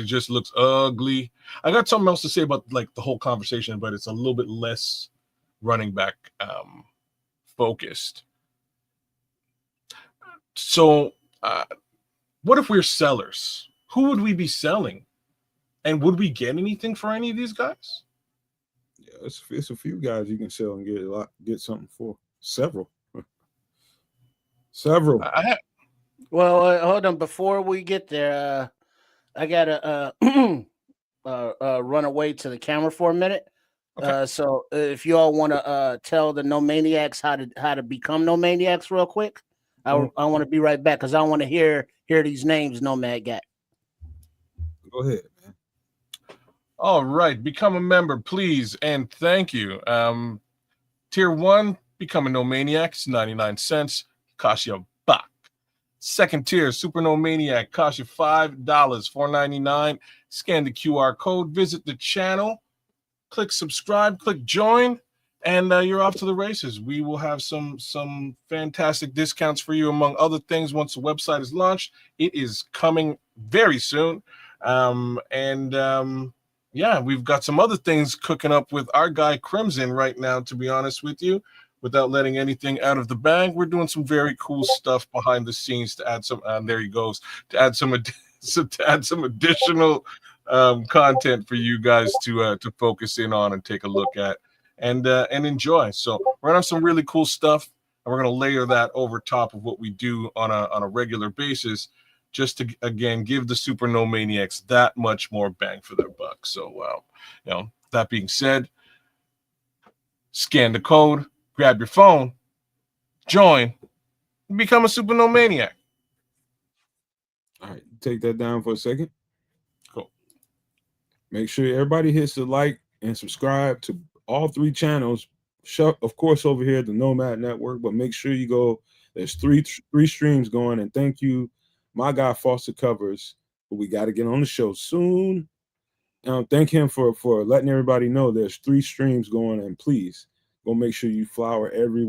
just looks ugly. I got something else to say about, like, the whole conversation, but it's a little bit less running back focused. So what if we're sellers? Who would we be selling? And would we get anything for any of these guys? Yeah, it's a few guys you can sell and get something for. Several. Well, hold on. Before we get there, I gotta run away to the camera for a minute. Okay. So if you all want to tell the No Maniacs how to become No Maniacs real quick, I want to be right back, because I want to hear these names Nomad got. Go ahead, man. All right, become a member, please, and thank you. Tier 1, become a No Maniac, it's 99 cents, cost you a buck. Second tier, Super No Maniac, cost you $5, $4.99. Scan the QR code, visit the channel, click subscribe, click join, and you're off to the races. We will have some fantastic discounts for you, among other things, once the website is launched. It is coming very soon. Yeah, we've got some other things cooking up with our guy Crimson right now, to be honest with you. Without letting anything out of the bag, we're doing some very cool stuff behind the scenes to add some. There he goes, to add some additional content for you guys to focus in on and take a look at and enjoy. So we're gonna have some really cool stuff, and we're gonna layer that over top of what we do on a regular basis, just to, again, give the Super No Maniacs that much more bang for their buck. So that being said, scan the code, grab your phone, join, and become a Super No Maniac. All right, take that down for a second. Cool. Make sure everybody hits the like and subscribe to all 3 channels. Of course, over here at the Nomad Network, but make sure you go. There's three streams going, and thank you, my guy Foster Covers, but we got to get on the show soon. Thank him for letting everybody know there's 3 streams going, and please go make sure you flower every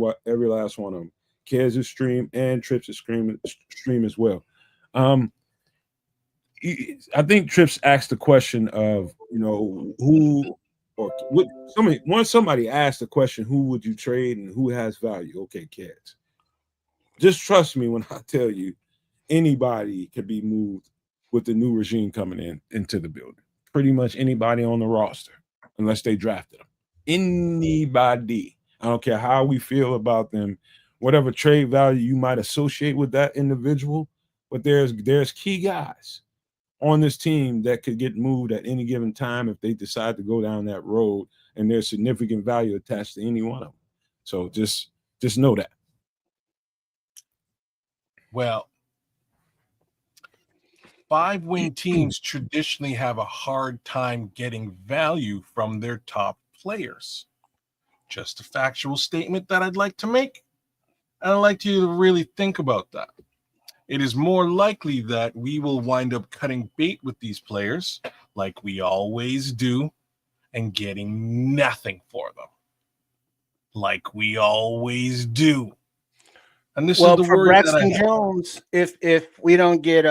last one of them. Kez' stream and Trips' stream as well. I think Trips asked the question of, who or what, somebody asked the question, who would you trade and who has value? Okay, Kez. Just trust me when I tell you, anybody could be moved with the new regime coming into the building. Pretty much anybody on the roster, unless they drafted them. Anybody. I don't care how we feel about them, whatever trade value you might associate with that individual, but there's key guys on this team that could get moved at any given time if they decide to go down that road, and there's significant value attached to any one of them. So just know that. Well, 5-win teams traditionally have a hard time getting value from their top players. Just a factual statement that I'd like to make. And I'd like you to really think about that. It is more likely that we will wind up cutting bait with these players, like we always do, and getting nothing for them, like we always do. And this is the for worry that I Braxton have. Jones, if we don't get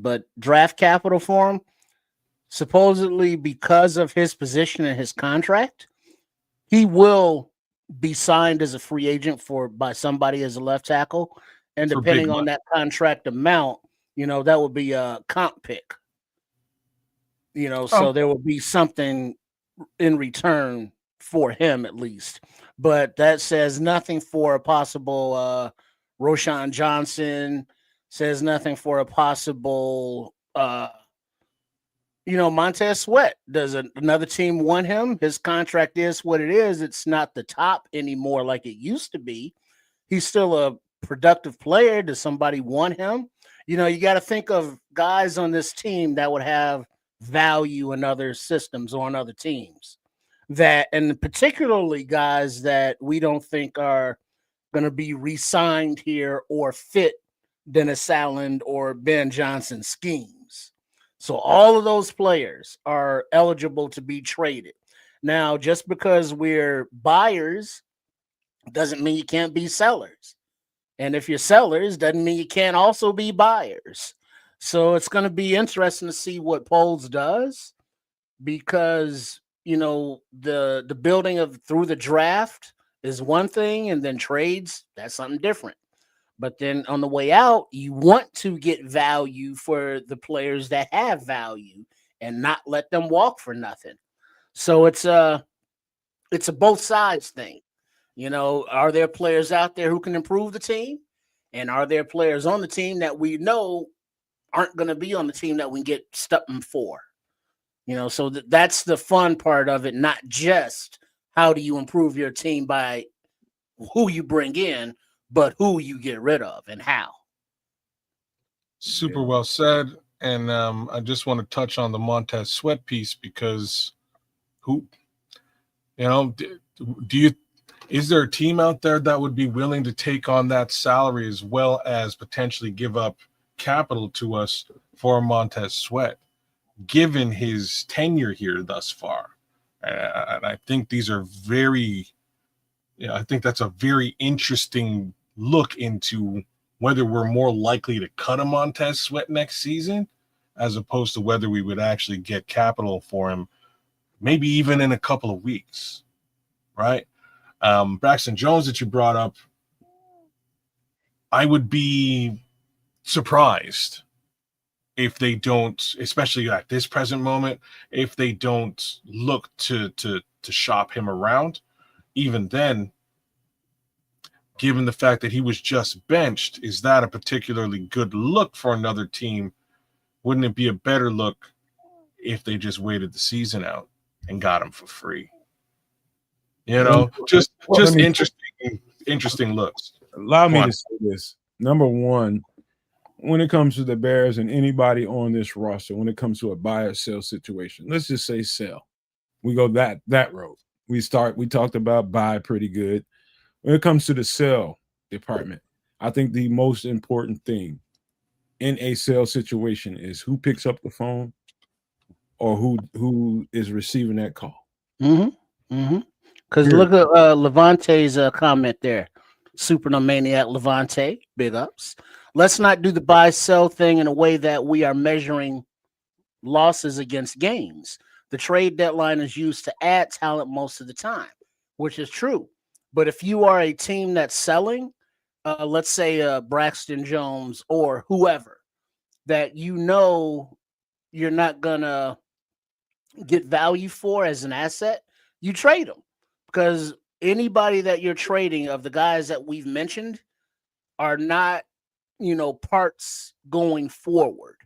but draft capital for him, supposedly because of his position in his contract, he will be signed as a free agent by somebody as a left tackle, and For depending big on money. that contract amount, that would be a comp pick. So there will be something in return for him at least. But that says nothing for a possible Roshan Johnson, says nothing for a possible Montez Sweat. Does another team want him? His contract is what it is. It's not the top anymore like it used to be. He's still a productive player. Does somebody want him? You got to think of guys on this team that would have value in other systems or on other teams. And particularly guys that we don't think are going to be re-signed here or fit Dennis Allen or Ben Johnson schemes. So all of those players are eligible to be traded. Now, just because we're buyers doesn't mean you can't be sellers. And if you're sellers, doesn't mean you can't also be buyers. So it's going to be interesting to see what Poles does, because the building of through the draft is one thing, and then trades, that's something different. But then on the way out, you want to get value for the players that have value and not let them walk for nothing. So it's a both sides thing. Are there players out there who can improve the team? And are there players on the team that we know aren't going to be on the team that we can get something for? So that's the fun part of it, not just how do you improve your team by who you bring in, but who you get rid of and how. Super well said. And I just want to touch on the Montez Sweat piece, because is there a team out there that would be willing to take on that salary as well as potentially give up capital to us for Montez Sweat, given his tenure here thus far? And I think these are I think that's a very interesting look into whether we're more likely to cut a Montez Sweat next season, as opposed to whether we would actually get capital for him, maybe even in a couple of weeks, right? Braxton Jones that you brought up, I would be surprised if they don't, especially at this present moment, if they don't look to shop him around. Even then, given the fact that he was just benched, is that a particularly good look for another team? Wouldn't it be a better look if they just waited the season out and got him for free? Just interesting looks. Allow me to say this. Number one, when it comes to the Bears and anybody on this roster, when it comes to a buy or sell situation, let's just say sell. We go that road. We talked about buy pretty good. When it comes to the sell department, I think the most important thing in a sell situation is who picks up the phone or who is receiving that call. Because look at Levante's comment there. Supernomaniac Levante, big ups. Let's not do the buy-sell thing in a way that we are measuring losses against gains. The trade deadline is used to add talent most of the time, which is true. But if you are a team that's selling, let's say Braxton Jones or whoever, that you're not going to get value for as an asset, you trade them. Because anybody that you're trading, of the guys that we've mentioned, are not parts going forward.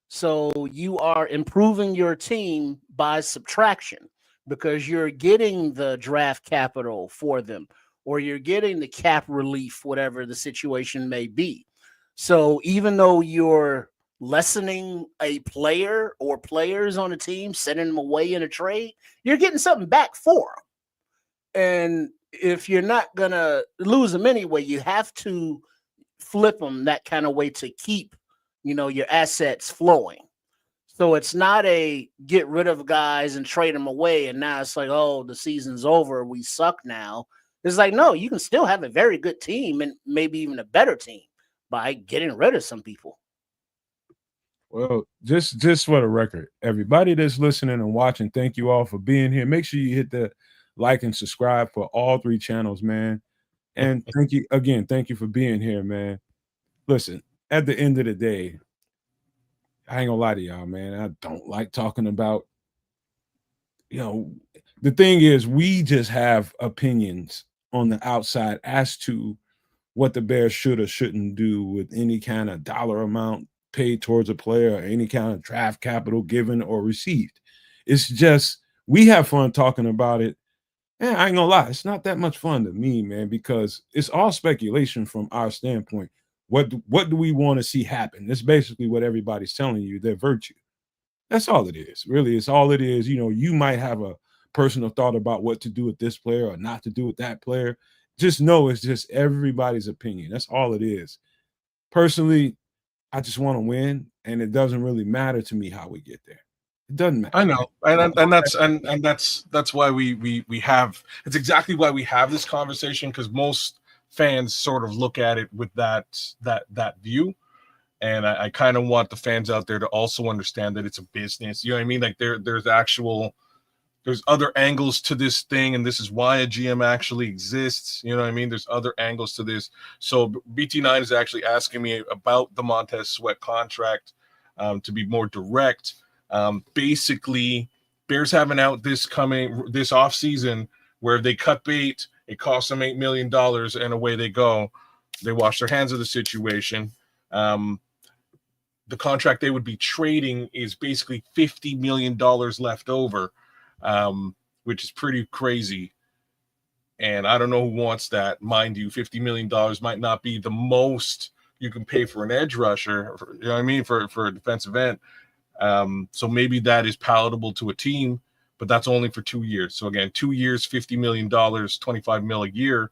So you are improving your team by subtraction because you're getting the draft capital for them, or you're getting the cap relief, whatever the situation may be. So even though you're lessening a player or players on a team, sending them away in a trade, you're getting something back for them. And if you're not going to lose them anyway, you have to flip them that kind of way to keep, your assets flowing. So it's not a get rid of guys and trade them away. And now it's like, oh, the season's over. We suck now. It's like, no, you can still have a very good team and maybe even a better team by getting rid of some people. Well, just for the record, everybody that's listening and watching, thank you all for being here. Make sure you hit the like and subscribe for all 3 channels, man. And thank you again. Thank you for being here, man. Listen, at the end of the day, I ain't gonna lie to y'all, man. I don't like talking about, the thing is, we just have opinions on the outside as to what the Bears should or shouldn't do with any kind of dollar amount paid towards a player or any kind of draft capital given or received. It's just, we have fun talking about it. And I ain't gonna lie, it's not that much fun to me, man, because it's all speculation from our standpoint. What do we want to see happen? That's basically what everybody's telling you, their virtue. That's all it is. Really, it's all it is. You might have a personal thought about what to do with this player or not to do with that player. Just know it's just everybody's opinion. That's all it is. Personally, I just want to win, and it doesn't really matter to me how we get there. It doesn't matter. I know, and that's why we have. It's exactly why we have this conversation, because most fans sort of look at it with that view. And I kind of want the fans out there to also understand that it's a business. You know what I mean? Like there's other angles to this thing, and this is why a GM actually exists. You know what I mean? There's other angles to this. So BT9 is actually asking me about the Montez Sweat contract, to be more direct. Basically, Bears have an out this off season where they cut bait. It costs them $8 million, and away they go. They wash their hands of the situation. The contract they would be trading is basically $50 million left over, which is pretty crazy. And I don't know who wants that. Mind you, $50 million might not be the most you can pay for an edge rusher, you know what I mean, for a defensive end. So maybe that is palatable to a team, but that's only for 2 years. So again, 2 years, $50 million, $25 million a year.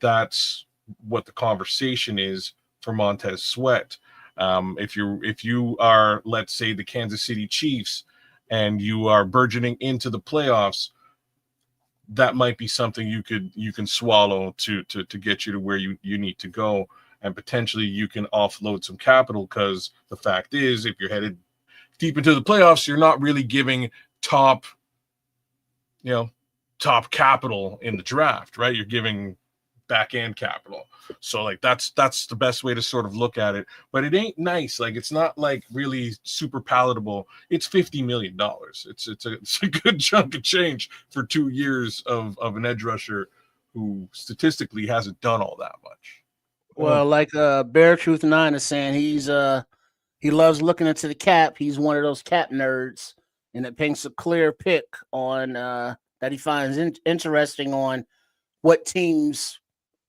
That's what the conversation is for Montez Sweat. If you are, let's say, the Kansas City Chiefs, and you are burgeoning into the playoffs, that might be something you can swallow to get you to where you need to go, and potentially you can offload some capital, because the fact is, if you're headed deep into the playoffs, you're not really giving top capital in the draft, right? You're giving back end capital. So like that's the best way to sort of look at it. But it ain't nice. Like it's not like really super palatable. It's $50 million. It's a good chunk of change for 2 years of an edge rusher who statistically hasn't done all that much. Well, like Bear Truth 9 is saying, he loves looking into the cap. He's one of those cap nerds, and it paints a clear pic on that he finds interesting on what teams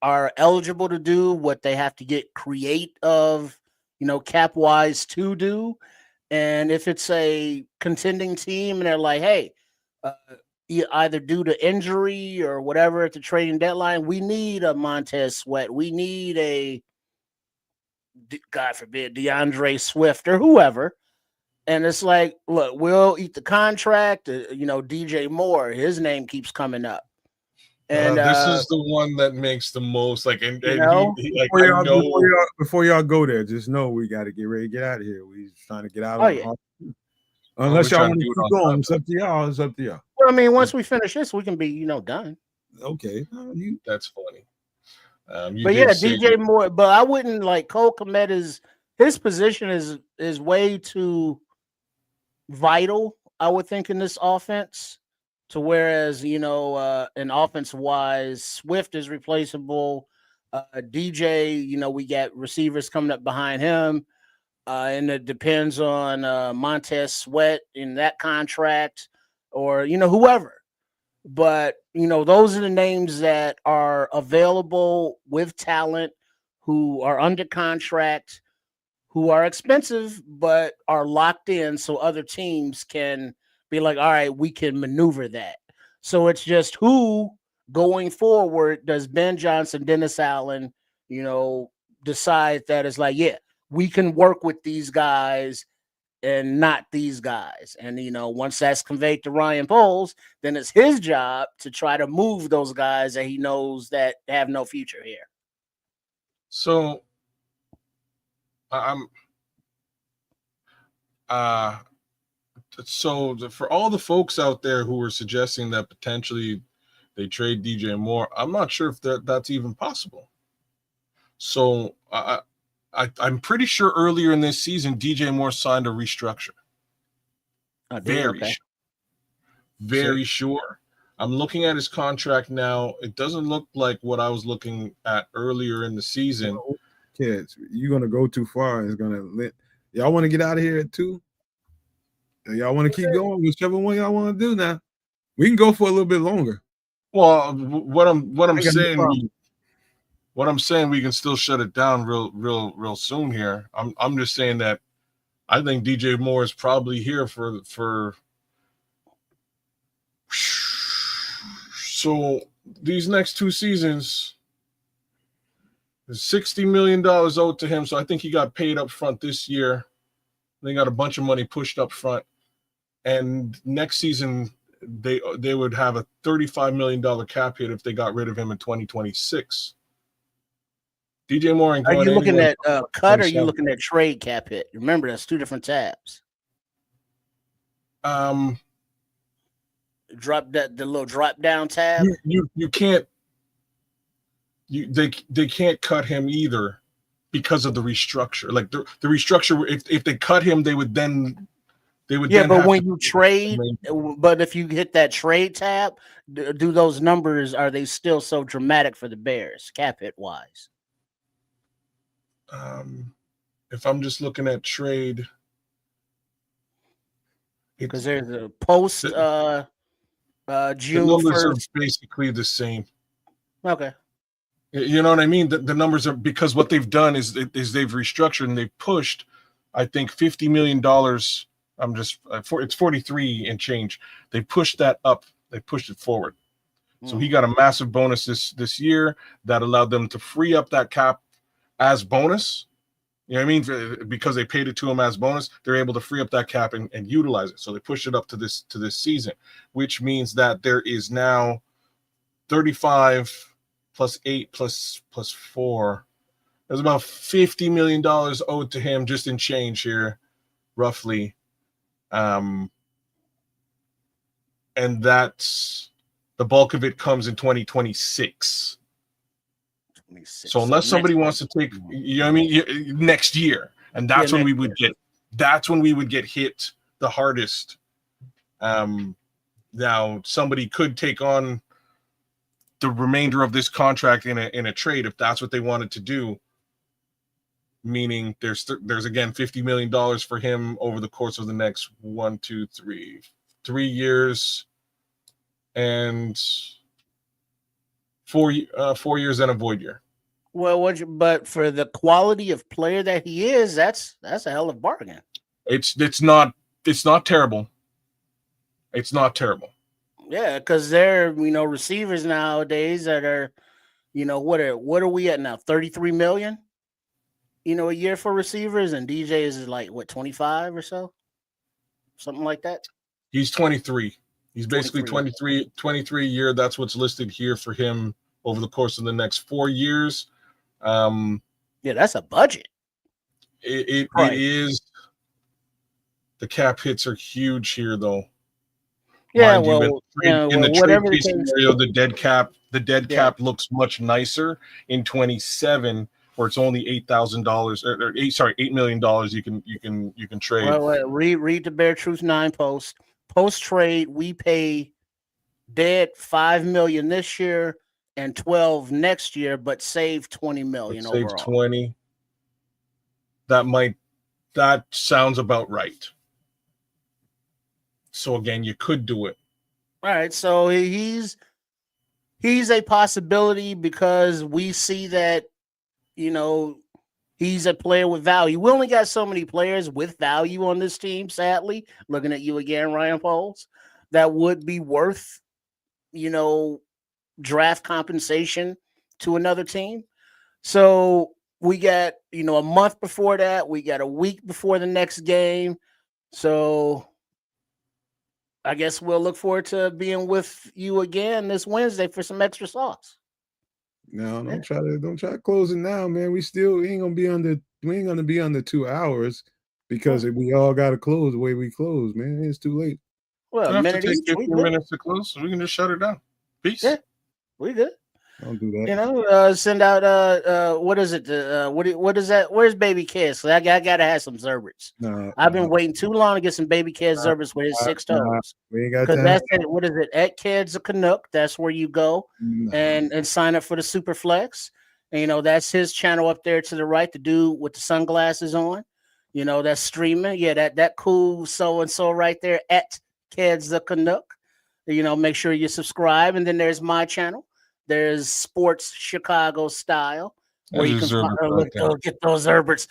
are eligible to do, what they have to get creative, cap wise to do. And if it's a contending team and they're like, hey, either due to injury or whatever at the trading deadline, we need a Montez Sweat, we need a, God forbid, DeAndre Swift or whoever. And it's like, look, we'll eat the contract. DJ Moore, his name keeps coming up. And this is the one that makes the most like, and he like, before y'all go there, just know we got to get ready to get out of here. We're trying to get out of yeah. Unless y'all want to keep going, it's up to y'all. It's up to y'all. Well, I mean, once we finish this, we can be, done. Okay, that's funny. But yeah, DJ Moore. But I wouldn't like Cole Kmet his position is way too vital, I would think, in this offense. To whereas, in offense wise, Swift is replaceable. DJ, we got receivers coming up behind him. And it depends on Montez Sweat in that contract or, whoever. But, those are the names that are available with talent, who are under contract, who are expensive, but are locked in so other teams can be like, all right, we can maneuver that. So it's just who going forward does Ben Johnson, Dennis Allen, decide that it's like, yeah, we can work with these guys and not these guys. And, once that's conveyed to Ryan Poles, then it's his job to try to move those guys that he knows that have no future here. So I'm so for all the folks out there who were suggesting that potentially they trade DJ Moore, I'm not sure if that's even possible. So I'm pretty sure earlier in this season, DJ Moore signed a restructure. Very sure. I'm looking at his contract now. It doesn't look like what I was looking at earlier in the season. Kids, you're gonna go too far. It's gonna let y'all want to get out of here at 2. Y'all want to keep going, whichever one y'all want to do. Now we can go for a little bit longer. Well, what I'm saying, we can still shut it down real soon here. I'm just saying that I think DJ Moore is probably here for. So these next 2 seasons, there's $60 million owed to him. So I think he got paid up front this year. They got a bunch of money pushed up front, and next season they would have a $35 million cap hit if they got rid of him in 2026. DJ Moore ain't going. Are you looking at cut, or are you looking at trade cap hit? Remember, that's 2 different tabs. Drop the little drop down tab. You can't. They can't cut him either because of the restructure. Like the restructure, if they cut him, they would then. Yeah, but when you trade, but if you hit that trade tab, do those numbers, are they still so dramatic for the Bears cap hit wise? If I'm just looking at trade, because there's a post June the numbers 1st. are basically the same. Okay. You know what I mean? The numbers are, because what they've done is they've restructured and they've pushed, I think, $50 million. It's 43 and change. They pushed that up. They pushed it forward. So he got a massive bonus this year that allowed them to free up that cap as bonus. You know what I mean? Because they paid it to him as bonus, they're able to free up that cap and utilize it. So they pushed it up to this season, which means that there is now 35 plus 8 plus 4. There's about $50 million owed to him just in change here, roughly. And that's the bulk of it comes in 2026. So unless somebody wants to take, you know what I mean, next year, and that's when we would get hit the hardest. Now somebody could take on the remainder of this contract in a trade if that's what they wanted to do. Meaning there's again $50 million for him over the course of the next 3 years, and 4 years and a void year. Well, but for the quality of player that he is, that's a hell of a bargain. It's not terrible. It's not terrible. Yeah, because they're receivers nowadays that are, what are we at now? 33 million, a year for receivers, and DJ is like what, 25 or so, something like that. He's 23. He's basically 23 a year. That's what's listed here for him over the course of the next 4 years. Yeah, that's a budget. It is. The cap hits are huge here, though. Yeah, in the trade case scenario, the dead cap looks much nicer in 27, where it's only $8,000 or $8 million you can trade. Well, read the Bear Truth 9 post trade. We pay dead $5 million this year and 12 next year, but save 20 million Let's save overall. 20. That sounds about right. So again, you could do it. All right, so he's a possibility because we see that, he's a player with value. We only got so many players with value on this team, sadly. Looking at you again, Ryan Foles, that would be worth, draft compensation to another team. So we got, a month before that. We got a week before the next game. So I guess we'll look forward to being with you again this Wednesday for some extra sauce. No, don't try to close it now, man. We ain't gonna be under 2 hours because we all gotta close the way we close, man. It's too late. Well, We a have to minute take each. 15 minutes to close, so we can just shut it down. Peace. Yeah, we good. Don't do that. Send out what is it? What is that? Where's Baby Kids? I gotta have some Zerberts. I've been waiting too long to get some Baby Kids Zerberts with his 6 toes. We ain't got Because time. that's it. What is it? At Kids a Canuck. That's where you go and sign up for the Super Flex. And, that's his channel up there to the right. The dude with the sunglasses on. That's streaming. Yeah, that cool so and so right there at Kids a Canuck. Make sure you subscribe. And then there's my channel. There's Sports Chicago Style, where you can get those Zerberts.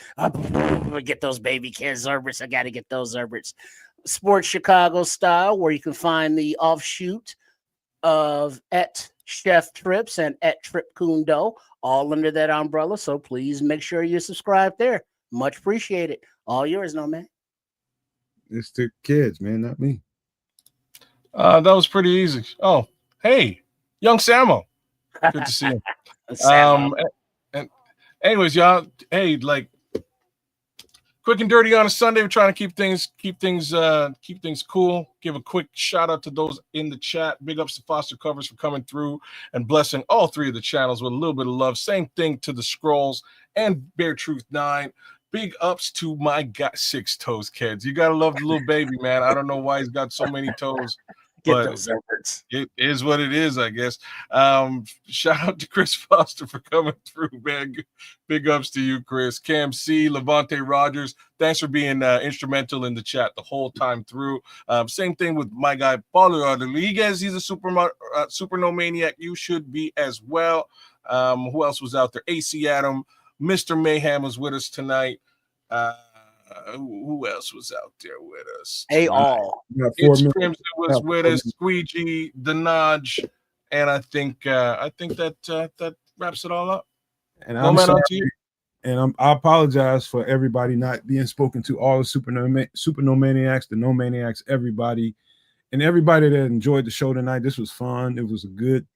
Get those Baby Kids Zerberts. I got to get those Zerberts. Sports Chicago Style, where you can find the offshoot of at Chef Trips and at Trip Kundo, all under that umbrella. So please make sure you subscribe there. Much appreciated. All yours, no man. It's the kids, man, not me. That was pretty easy. Oh, hey, young Samo. Good to see you. And anyways, y'all, hey, like quick and dirty on a Sunday. We're trying to keep things cool. Give a quick shout out to those in the chat. Big ups to Foster Covers for coming through and blessing all 3 of the channels with a little bit of love. Same thing to the Scrolls and Bear Truth 9. Big ups to my guy 6 toes kids. You gotta love the little baby, man. I don't know why he's got so many toes. But it is what it is, I guess. Shout out to Chris Foster for coming through, man. Big ups to you, Chris. Cam C, Levante Rogers, thanks for being instrumental in the chat the whole time through. Same thing with my guy, Paulo Rodriguez. He's a super no maniac. You should be as well. Who else was out there? AC Adam, Mr. Mayhem was with us tonight. Who else was out there with us? It's Crimson was with us, Squeegee, Denaj, and I think that wraps it all up. And I'm sorry, and I apologize for everybody not being spoken to. All the super no maniacs, the no maniacs, everybody, and everybody that enjoyed the show tonight. This was fun. It was a good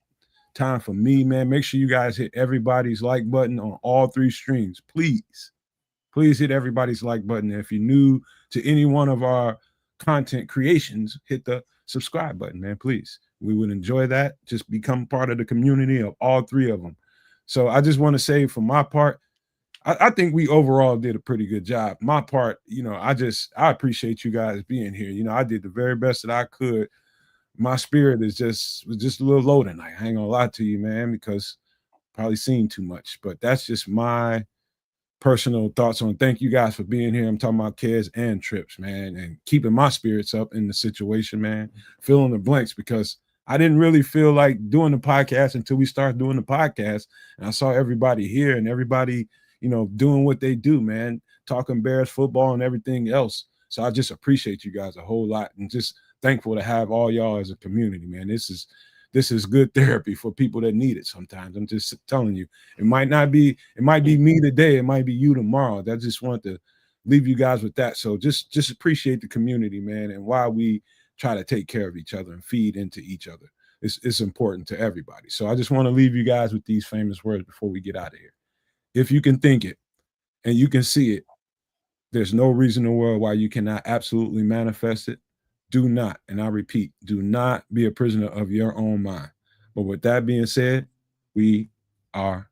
time for me, man. Make sure you guys hit everybody's like button on all 3 streams, please. Please hit everybody's like button. If you're new to any one of our content creations, hit the subscribe button, man, please. We would enjoy that. Just become part of the community of all 3 of them. So I just want to say for my part, I think we overall did a pretty good job. My part, I appreciate you guys being here. I did the very best that I could. My spirit was just a little low tonight. I ain't gonna lie to you, man, because probably seen too much. But that's just my personal thoughts on. Thank you guys for being here. I'm talking about Kids and Trips, man, and keeping my spirits up in the situation, man. Fill in the blanks, because I didn't really feel like doing the podcast until we started doing the podcast, and I saw everybody here and everybody, doing what they do, man, talking Bears football and everything else. So I just appreciate you guys a whole lot, and just thankful to have all y'all as a community, man. This is good therapy for people that need it sometimes. I'm just telling you, it might be me today, it might be you tomorrow. I just want to leave you guys with that. So just appreciate the community, man, and why we try to take care of each other and feed into each other. It's important to everybody. So I just want to leave you guys with these famous words before we get out of here. If you can think it and you can see it, there's no reason in the world why you cannot absolutely manifest it. Do not, and I repeat, do not be a prisoner of your own mind. But with that being said, we are